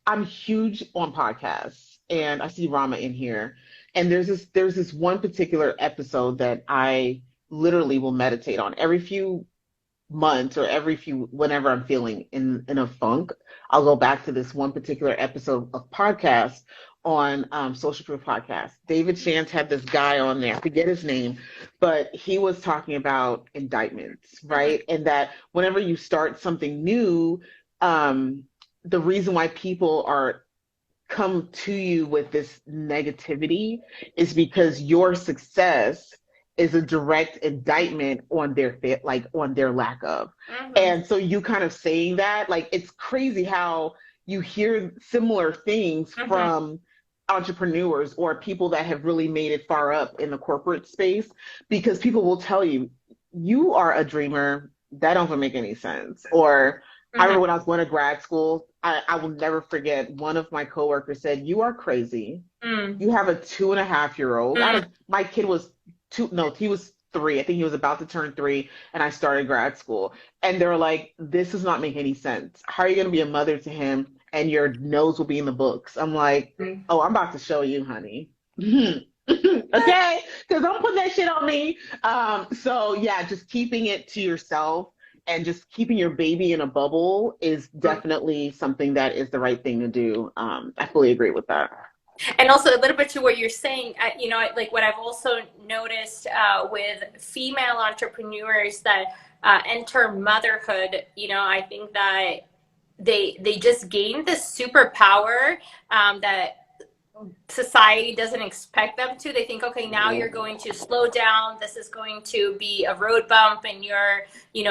Speaker 2: I'm huge on podcasts, and I see Rama in here. And there's this one particular episode that I literally will meditate on every few months, or whenever I'm feeling in a funk. I'll go back to this one particular episode of podcast on Social Proof Podcast. David Shantz had this guy on there, I forget his name, but he was talking about indictments,
Speaker 1: Mm-hmm.
Speaker 2: right? And that whenever you start something new, um, the reason why people are come to you with this negativity is because your success is a direct indictment on their fit, like on their lack of.
Speaker 1: Mm-hmm.
Speaker 2: And so you kind of saying that, like, it's crazy how you hear similar things
Speaker 1: Mm-hmm.
Speaker 2: from entrepreneurs or people that have really made it far up in the corporate space, because people will tell you, you are a dreamer, that don't make any sense. Or I
Speaker 1: Mm-hmm.
Speaker 2: remember when I was going to grad school, I will never forget, one of my coworkers said, "You are crazy.
Speaker 1: Mm-hmm.
Speaker 2: You have a 2.5-year-old." My kid was two, no, he was 3. I think he was about to turn 3, and I started grad school. And they were like, "This does not make any sense. How are you going to be a mother to him and your nose will be in the books?" I'm like, "Oh, I'm about to show you, honey." Okay, because don't put that shit on me. So yeah, just keeping it to yourself and just keeping your baby in a bubble is definitely something that is the right thing to do. I fully agree with that.
Speaker 1: And also a little bit to what you're saying, like what I've also noticed with female entrepreneurs that enter motherhood, I think that they just gain this superpower that society doesn't expect them to. They think, okay, now you're going to slow down. This is going to be a road bump in your,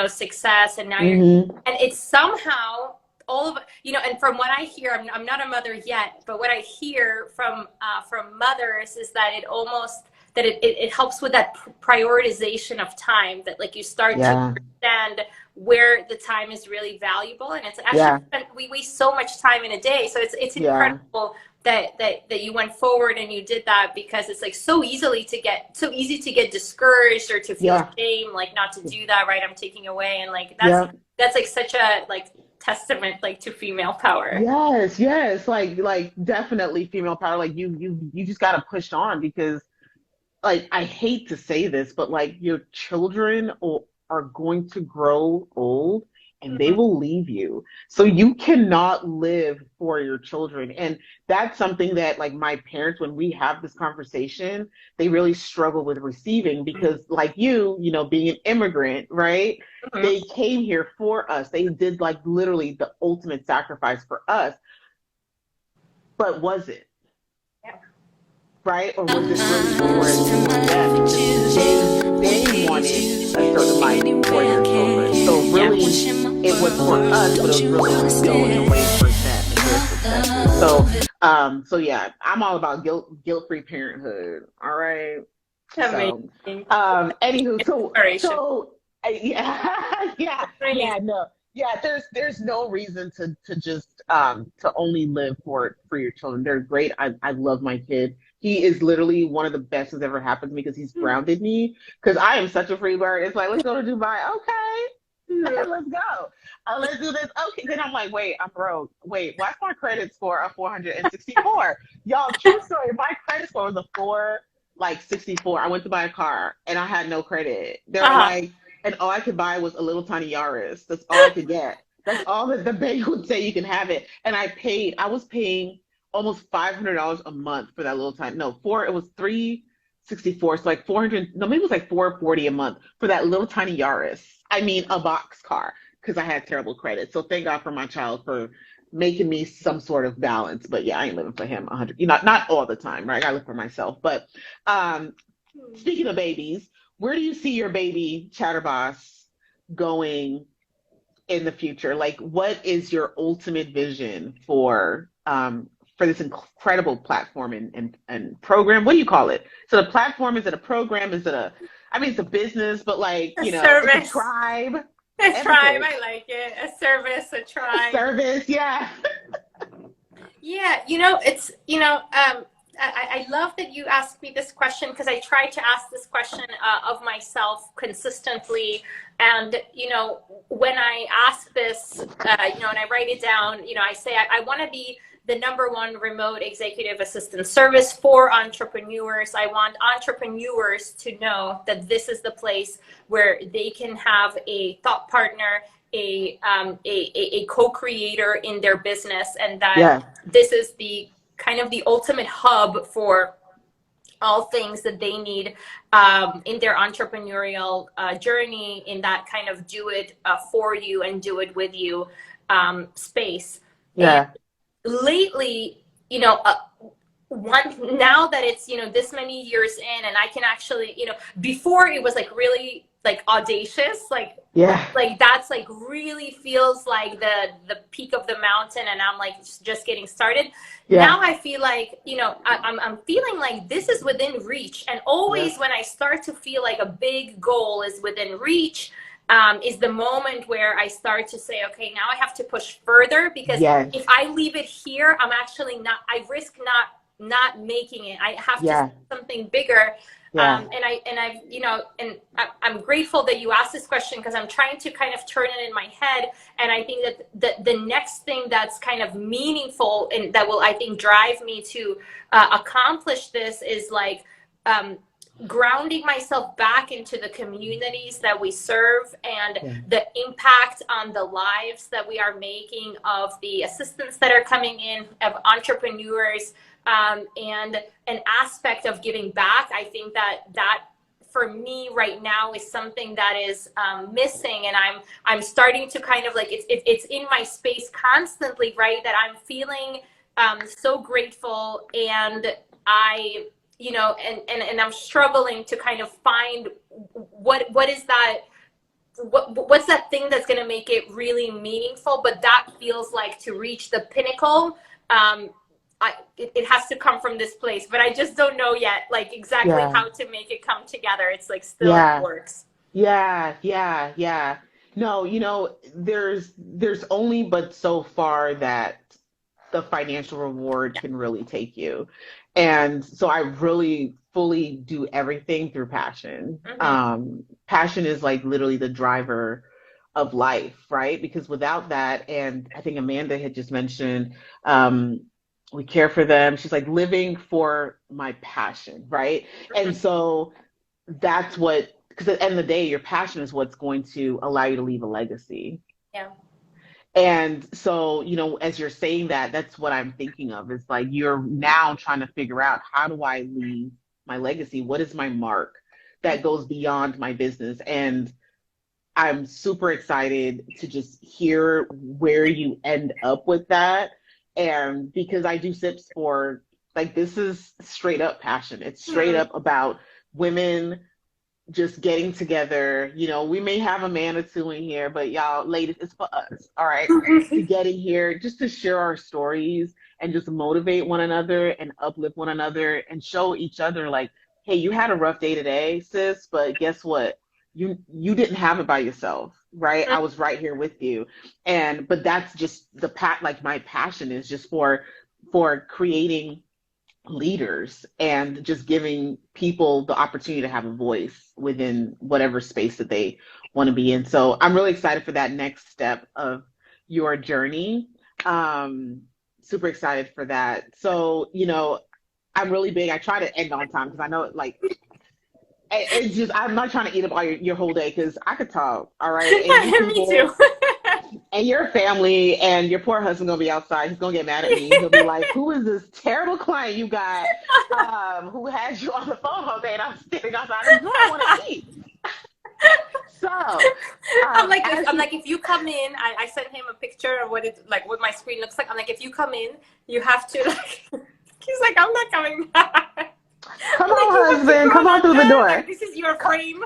Speaker 1: success. And now and it's somehow all of, and from what I hear, I'm not a mother yet, but what I hear from mothers is that it helps with that prioritization of time, that like you start to understand where the time is really valuable. And it's actually, we waste so much time in a day. So it's incredible that you went forward and you did that, because it's like so easy to get discouraged or to feel shame, like not to do that, right? I'm taking away. And like, that's like such a like testament like to female power.
Speaker 2: Yes, like definitely female power. Like you just got to push on, because like I hate to say this, but like your children are going to grow old and they will leave you. So you cannot live for your children. And that's something that like my parents, when we have this conversation, they really struggle with receiving, because like being an immigrant, right? They came here for us. They did like literally the ultimate sacrifice for us. But was it? Right? Or was it really for them? They wanted a certain life for their children. So really, it was for us, but it was really still in a way for them and their success. So yeah, I'm all about guilt-free parenthood. All right.
Speaker 1: Amazing.
Speaker 2: So, anywho, there's no reason to just to only live for your children. They're great. I love my kid. He is literally one of the best that's ever happened to me, because he's grounded me, because I am such a free bird. It's like, let's go to Dubai. Okay, let's go. Let's do this. Okay, then I'm like, wait, I'm broke. Wait, why's my credit score a 464? Y'all, true story. My credit score was a 464. I went to buy a car and I had no credit. They were like, and all I could buy was a little tiny Yaris. That's all I could get. That's all that the bank would say you can have it. And I was paying almost $500 a month for that little tiny, it was 364. So like 400, no, maybe it was like 440 a month for that little tiny Yaris. I mean, a box car, because I had terrible credit. So thank God for my child for making me some sort of balance. But yeah, I ain't living for him 100, not all the time, right? I live for myself. But speaking of babies, where do you see your baby Chatterboss going in the future? Like, what is your ultimate vision for this incredible platform and program? What do you call it? So the platform, is it a program? Is it it's a business, but like,
Speaker 1: service.
Speaker 2: It's a tribe.
Speaker 1: A tribe, I like it. A service, a tribe.
Speaker 2: Service, yeah.
Speaker 1: Yeah, I love that you asked me this question, because I try to ask this question of myself consistently. And, when I ask this, and I write it down, I say I want to be the #1 remote executive assistant service for entrepreneurs. I want entrepreneurs to know that this is the place where they can have a thought partner, a co-creator in their business, and that this is the kind of the ultimate hub for all things that they need in their entrepreneurial journey, in that kind of do it for you and do it with you space.
Speaker 2: Yeah.
Speaker 1: And lately, now that it's, this many years in, and I can actually, before it was like really like audacious, like that's like really feels like the peak of the mountain, and I'm like just getting started. Now I feel like, I'm feeling like this is within reach. And always when I start to feel like a big goal is within reach, is the moment where I start to say, okay, now I have to push further, because if I leave it here, I risk not making it. I have to do something bigger. And I'm grateful that you asked this question, because I'm trying to kind of turn it in my head. And I think that the next thing that's kind of meaningful and that will, I think, drive me to accomplish this is like, grounding myself back into the communities that we serve, and the impact on the lives that we are making of the assistants that are coming in, of entrepreneurs, and an aspect of giving back. I think that for me right now is something that is missing, and I'm starting to kind of like, it's in my space constantly, right? That I'm feeling so grateful. And I, and I'm struggling to kind of find what is that, what's that thing that's going to make it really meaningful. But that feels like to reach the pinnacle, it has to come from this place, but I just don't know yet, like exactly how to make it come together. It's like still in the
Speaker 2: Yeah.
Speaker 1: works.
Speaker 2: Yeah. No, there's only but so far that the financial reward can really take you. And so I really fully do everything through passion.
Speaker 1: Mm-hmm.
Speaker 2: Passion is like literally the driver of life, right? Because without that, and I think Amanda had just mentioned, we care for them. She's like living for my passion, right? And
Speaker 1: Mm-hmm.
Speaker 2: so that's what, because at the end of the day, your passion is what's going to allow you to leave a legacy.
Speaker 1: Yeah.
Speaker 2: And so, as you're saying that, that's what I'm thinking of. Is like you're now trying to figure out, how do I leave my legacy? What is my mark that goes beyond my business? And I'm super excited to just hear where you end up with that. And because I do SIPs for, like, this is straight up passion. It's straight
Speaker 1: Mm-hmm.
Speaker 2: up about women just getting together. We may have a man or two in here, but y'all, ladies, it's for us, all right? To get in here, just to share our stories and just motivate one another and uplift one another and show each other, like, hey, you had a rough day today, sis, but guess what? You didn't have it by yourself, right? I was right here with you. But that's just like my passion is just for creating leaders and just giving people the opportunity to have a voice within whatever space that they want to be in. So I'm really excited for that next step of your journey. Super excited for that. So, I'm really big. I try to end on time because I know it's just, I'm not trying to eat up all your whole day because I could talk. All right. And you
Speaker 1: Me
Speaker 2: people
Speaker 1: too.
Speaker 2: and your family and your poor husband gonna be outside. He's gonna get mad at me. He'll be like, "Who is this terrible client you got? Who has you on the phone all day?" And I'm sitting outside. I'm like, I want to eat. So, as
Speaker 1: I'm
Speaker 2: you
Speaker 1: like, if you come in, I sent him a picture of what my screen looks like. I'm like, if you come in, you have to like. He's like, I'm not coming back.
Speaker 2: come
Speaker 1: I'm like, you
Speaker 2: on,
Speaker 1: have to
Speaker 2: husband,
Speaker 1: go
Speaker 2: come on
Speaker 1: down
Speaker 2: through the
Speaker 1: there. Like,
Speaker 2: door.
Speaker 1: this is your
Speaker 2: Come,
Speaker 1: frame.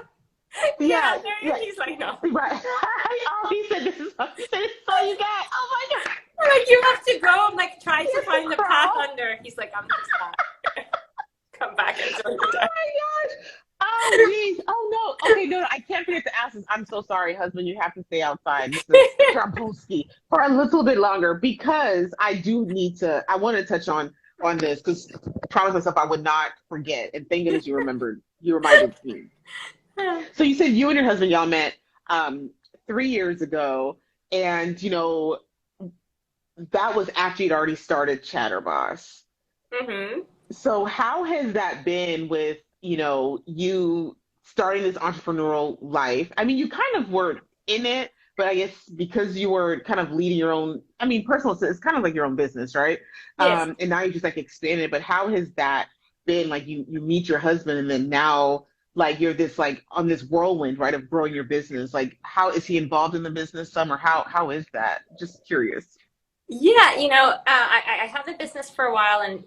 Speaker 1: Get
Speaker 2: yeah,
Speaker 1: out there.
Speaker 2: yeah,
Speaker 1: And he's like, no.
Speaker 2: right. Oh, he said this is. He said this is all you got. Oh my God.
Speaker 1: I'm like, you have to go. I'm like, try
Speaker 2: You
Speaker 1: to
Speaker 2: have to
Speaker 1: find the path
Speaker 2: crawl.
Speaker 1: under. He's like, I'm just not. Come back until you're
Speaker 2: Oh
Speaker 1: done.
Speaker 2: my gosh. Oh geez. Oh no. Okay, no, I can't forget to ask this. I'm so sorry, husband. You have to stay outside, Mr. Trapunsky, for a little bit longer because I do need to. I want to touch on this because I promised myself I would not forget. And thank goodness you remembered. You reminded me. So you said you and your husband y'all met 3 years ago, and that was after you'd already started Chatterboss.
Speaker 1: Mm-hmm.
Speaker 2: So how has that been with, you starting this entrepreneurial life? I mean, you kind of were in it, but I guess because you were kind of leading your own, I mean, personal, it's kind of like your own business, right?
Speaker 1: Yes.
Speaker 2: And now you just like expanded, but how has that been? Like you meet your husband and then now like you're this like on this whirlwind, right, of growing your business. Like how is he involved in the business some or how is that? Just curious.
Speaker 1: Yeah, I had the business for a while, and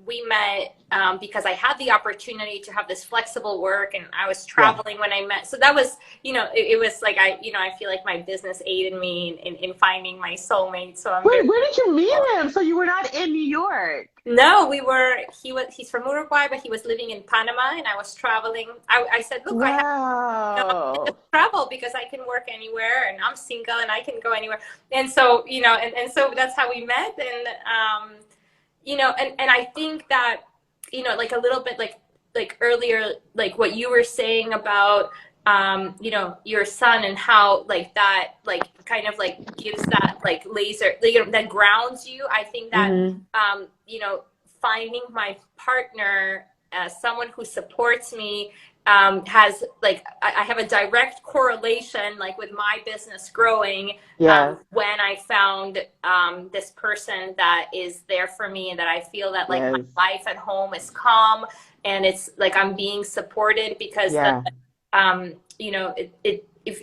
Speaker 1: we met because I had the opportunity to have this flexible work, and I was
Speaker 2: Yeah.
Speaker 1: traveling when I met. So that was, it was like I feel like my business aided me in finding my soulmate. So I'm very.
Speaker 2: Wait, where did you meet him? So you were not in New York.
Speaker 1: No, he's from Uruguay, but he was living in Panama, and I was traveling. I said, look, I have
Speaker 2: Wow.
Speaker 1: travel because I can work anywhere and I'm single and I can go anywhere. And so, and so that's how we met. And, and I think that, like a little bit like earlier, like what you were saying about, your son and how like that, like kind of like gives that like laser, that grounds you. I think that,
Speaker 2: Hmm.
Speaker 1: finding my partner as someone who supports me has like I have a direct correlation like with my business growing
Speaker 2: Yes.
Speaker 1: when I found this person that is there for me and that I feel that like my
Speaker 2: Yes.
Speaker 1: life at home is calm and it's like I'm being supported because
Speaker 2: Yeah.
Speaker 1: if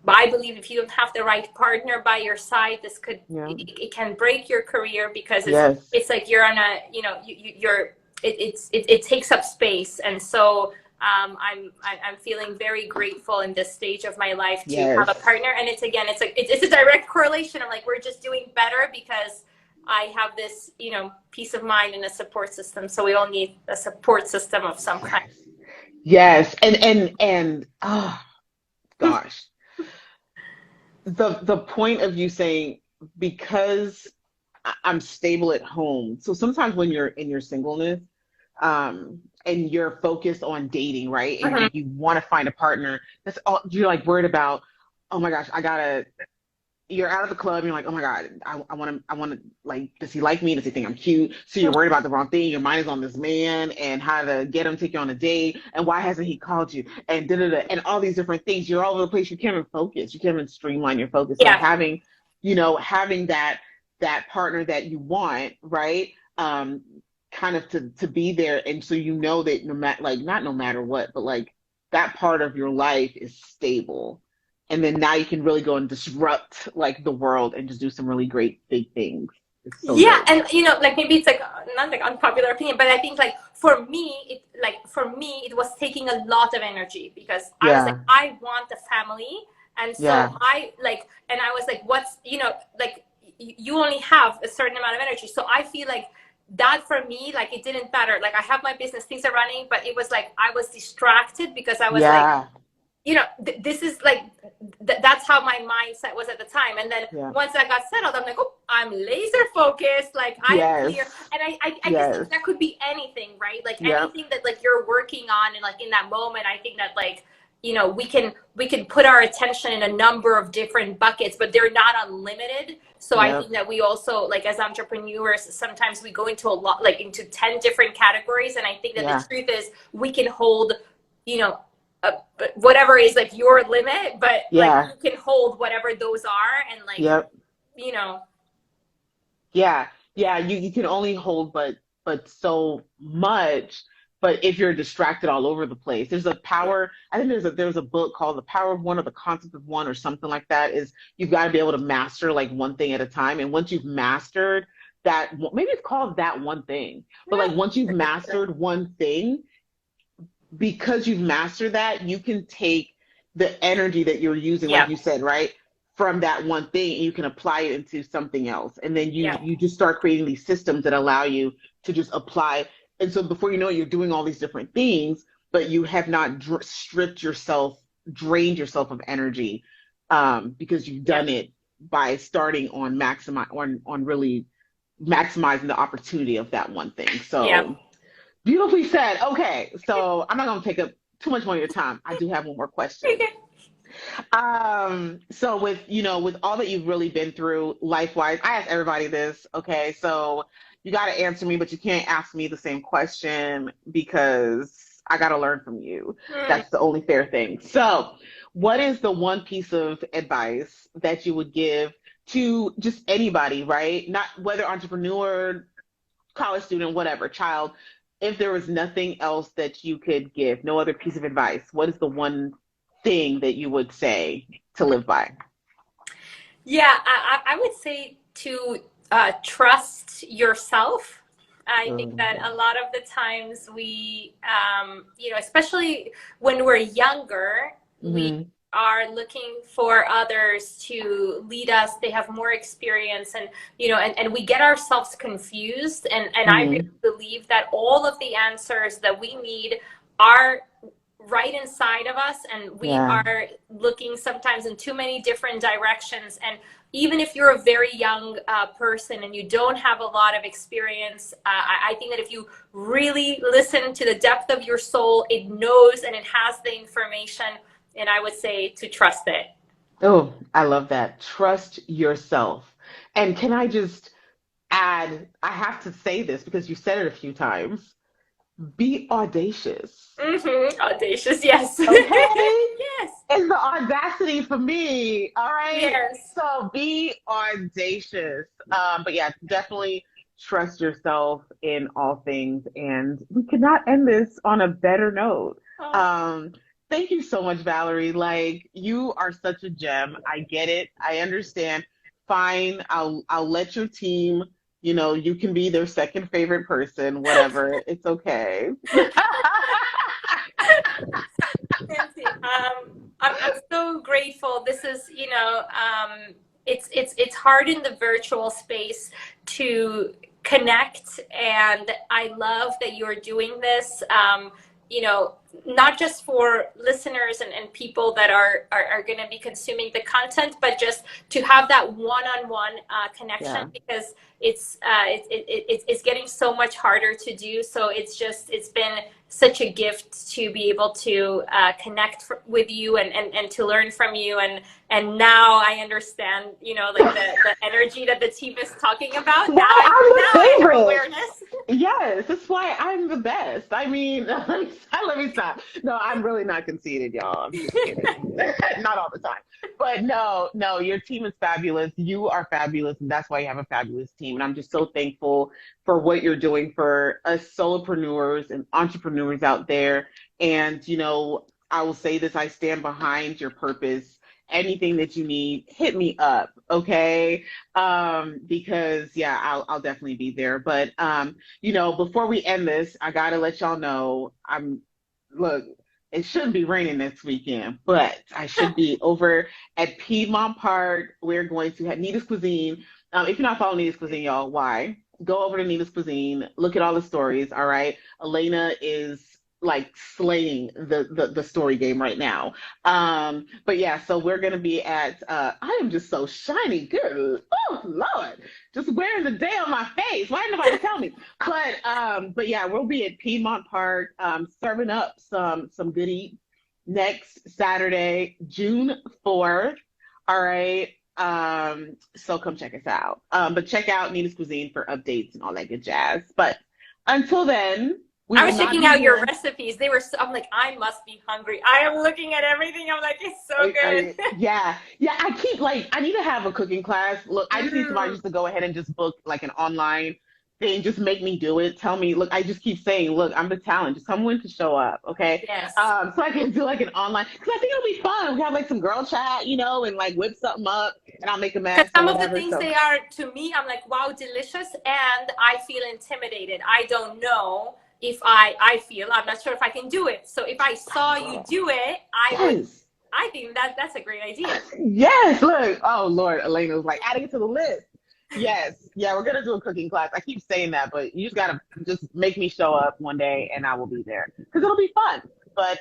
Speaker 1: I believe if you don't have the right partner by your side, this could,
Speaker 2: Yeah.
Speaker 1: it can break your career, because
Speaker 2: Yes.
Speaker 1: it's like you're on a, you're, it takes up space. And so I'm feeling very grateful in this stage of my life to have a
Speaker 2: Yes.
Speaker 1: partner. And it's, again, it's a direct correlation of like, we're just doing better because I have this, peace of mind and a support system. So we all need a support system of some kind.
Speaker 2: Yes. Yes. And oh gosh. The point of you saying, because I'm stable at home. So sometimes when you're in your singleness, and you're focused on dating, right? And
Speaker 1: Mhm.
Speaker 2: you want to find a partner, that's all you're like worried about. Oh my gosh, you're out of the club and you're like, oh my God, I want to, like, does he like me? Does he think I'm cute? So you're worried about the wrong thing. Your mind is on this man and how to get him, take you on a date. And why hasn't he called you? And and all these different things. You're all over the place. You can't even focus. You can't even streamline your focus. So
Speaker 1: Yeah.
Speaker 2: having that partner that you want, right? Kind of to be there. And so that no matter, like, not no matter what, but like that part of your life is stable, and then now you can really go and disrupt like the world and just do some really great big things. It's so
Speaker 1: Yeah,
Speaker 2: good.
Speaker 1: and like, maybe it's like not like unpopular opinion, but I think like for me it was taking a lot of energy, because I was like,
Speaker 2: Yeah,
Speaker 1: I want a family. And so
Speaker 2: yeah,
Speaker 1: I was like, what's, like, you only have a certain amount of energy. So I feel like that for me, like, it didn't matter. Like, I have my business, things are running, but it was like I was distracted because I was like,
Speaker 2: yeah,
Speaker 1: this is like, that's how my mindset was at the time. And then
Speaker 2: yeah.
Speaker 1: once I got settled, I'm like, oh, I'm laser focused, like, I am
Speaker 2: Yes,
Speaker 1: clear. And I guess
Speaker 2: yes,
Speaker 1: that could be anything, right? Like,
Speaker 2: yep,
Speaker 1: anything that like you're working on, and like in that moment, I think that like, we can put our attention in a number of different buckets, but they're not unlimited. So I
Speaker 2: yep,
Speaker 1: think that we also, like, as entrepreneurs, sometimes we go into a lot, like into 10 different categories. And I think that the
Speaker 2: yeah,
Speaker 1: truth is we can hold, you know whatever is like your limit, but like
Speaker 2: yeah,
Speaker 1: you can hold whatever those are. And like,
Speaker 2: yep,
Speaker 1: you know
Speaker 2: yeah, yeah. You can only hold but so much. But if you're distracted all over the place, there's a power. I think there's a book called The Power of One, or The Concept of One, or something like that. Is you've got to be able to master like one thing at a time. And once you've mastered that, maybe it's called that one thing. But like once you've mastered one thing, because you've mastered that, you can take the energy that you're using, like
Speaker 1: yeah,
Speaker 2: you said, right, from that one thing, and you can apply it into something else. And then you
Speaker 1: yeah,
Speaker 2: you just start creating these systems that allow you to just apply. And so before you know it, you're doing all these different things, but you have not stripped yourself, drained yourself of energy, because you've
Speaker 1: yeah,
Speaker 2: done it by starting on on really maximizing the opportunity of that one thing.
Speaker 1: yeah.
Speaker 2: So beautifully said. Okay, so I'm not going to take up too much more of your time. I do have one more question.
Speaker 1: Okay.
Speaker 2: So with all that you've really been through life-wise, I ask everybody this. Okay, so you got to answer me, but you can't ask me the same question because I got to learn from you.
Speaker 1: Hmm.
Speaker 2: That's the only fair thing. So, what is the one piece of advice that you would give to just anybody, right? Not whether entrepreneur, college student, whatever, child, if there was nothing else that you could give, no other piece of advice, what is the one thing that you would say to live by?
Speaker 1: Yeah, I would say to trust yourself. I think that
Speaker 2: Oh,
Speaker 1: a lot of the times we, especially when we're younger, we
Speaker 2: mm-hmm.
Speaker 1: are looking for others to lead us. They have more experience, and and we get ourselves confused. And I really
Speaker 2: Mm-hmm.
Speaker 1: believe that all of the answers that we need are right inside of us, and we
Speaker 2: Yeah.
Speaker 1: are looking sometimes in too many different directions. And even if you're a very young person and you don't have a lot of experience, I think that if you really listen to the depth of your soul, it knows and it has the information. And I would say to trust it.
Speaker 2: Oh, I love that. Trust yourself. And can I just add, I have to say this because you said it a few times. Be audacious.
Speaker 1: Audacious, yes.
Speaker 2: Okay?
Speaker 1: Yes,
Speaker 2: It's the audacity for me. All right.
Speaker 1: yes.
Speaker 2: So be audacious. But yeah, definitely trust yourself in all things. And we could not end this on a better note.
Speaker 1: Oh,
Speaker 2: Um, Thank you so much, Valerie. Like, you are such a gem. I get it. I understand. Fine. I'll let your team, you can be their second favorite person, whatever. It's okay.
Speaker 1: Nancy, I'm so grateful. This is, it's hard in the virtual space to connect, and I love that you're doing this. Not just for listeners and people that are going to be consuming the content, but just to have that one-on-one connection,
Speaker 2: Yeah.
Speaker 1: because it's getting so much harder to do. So it's been such a gift to be able to connect with you and to learn from you. And now I understand, like the energy that the team is talking about.
Speaker 2: Why
Speaker 1: Now
Speaker 2: I'm
Speaker 1: I
Speaker 2: the
Speaker 1: have
Speaker 2: favorite.
Speaker 1: awareness.
Speaker 2: Yes, that's why I'm the best. I mean, let me stop. No, I'm really not conceited, y'all. I'm just kidding. Not all the time. But no, your team is fabulous. You are fabulous, and that's why you have a fabulous team. And I'm just so thankful for what you're doing for us solopreneurs and entrepreneurs out there. And, I will say this, I stand behind your purpose. Anything that you need, hit me up, okay? Because yeah, I'll definitely be there. But before we end this, I gotta let y'all know look, it shouldn't be raining this weekend, but I should be over at Piedmont Park. We're going to have Nita's Cuisine. If you're not following Nita's Cuisine, y'all, why? Go over to Nita's Cuisine, look at all the stories, all right? Elena is like slaying the story game right now. But yeah, so we're gonna be at I am just so shiny, good. Oh Lord, just wearing the day on my face. Why didn't nobody tell me? But yeah, we'll be at Piedmont Park, serving up some good eats next Saturday, June 4th. All right. So come check us out. But check out Nina's Cuisine for updates and all that good jazz. But until then,
Speaker 1: I was checking out your recipes. I'm like, I must be hungry. I am looking at everything. I'm like, it's so good.
Speaker 2: Yeah. I need to have a cooking class. Look, I just need somebody just to go ahead and just book like an online thing. Just make me do it. Tell me, look, I just keep saying, look, I'm the talent. Just someone to show up, okay?
Speaker 1: Yes.
Speaker 2: So I can do like an online, because I think it'll be fun. We have like some girl chat, and like whip something up, and I'll make a mess.
Speaker 1: Some of the things they are, to me, I'm like, wow, delicious. And I feel intimidated. I don't know if I'm not sure if I can do it. So if I saw you do it, I think that's a great idea.
Speaker 2: Yes, look. Oh Lord, Elena was like adding it to the list. Yes. Yeah, we're gonna do a cooking class. I keep saying that, but you just gotta just make me show up one day and I will be there. Because it'll be fun. But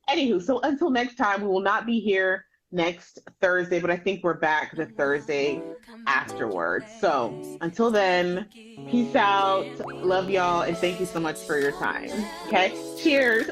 Speaker 2: anywho, so until next time, we will not be here next Thursday, but I think we're back the Thursday afterwards. So until then, peace out. Love y'all, and thank you so much for your time. Okay? Cheers.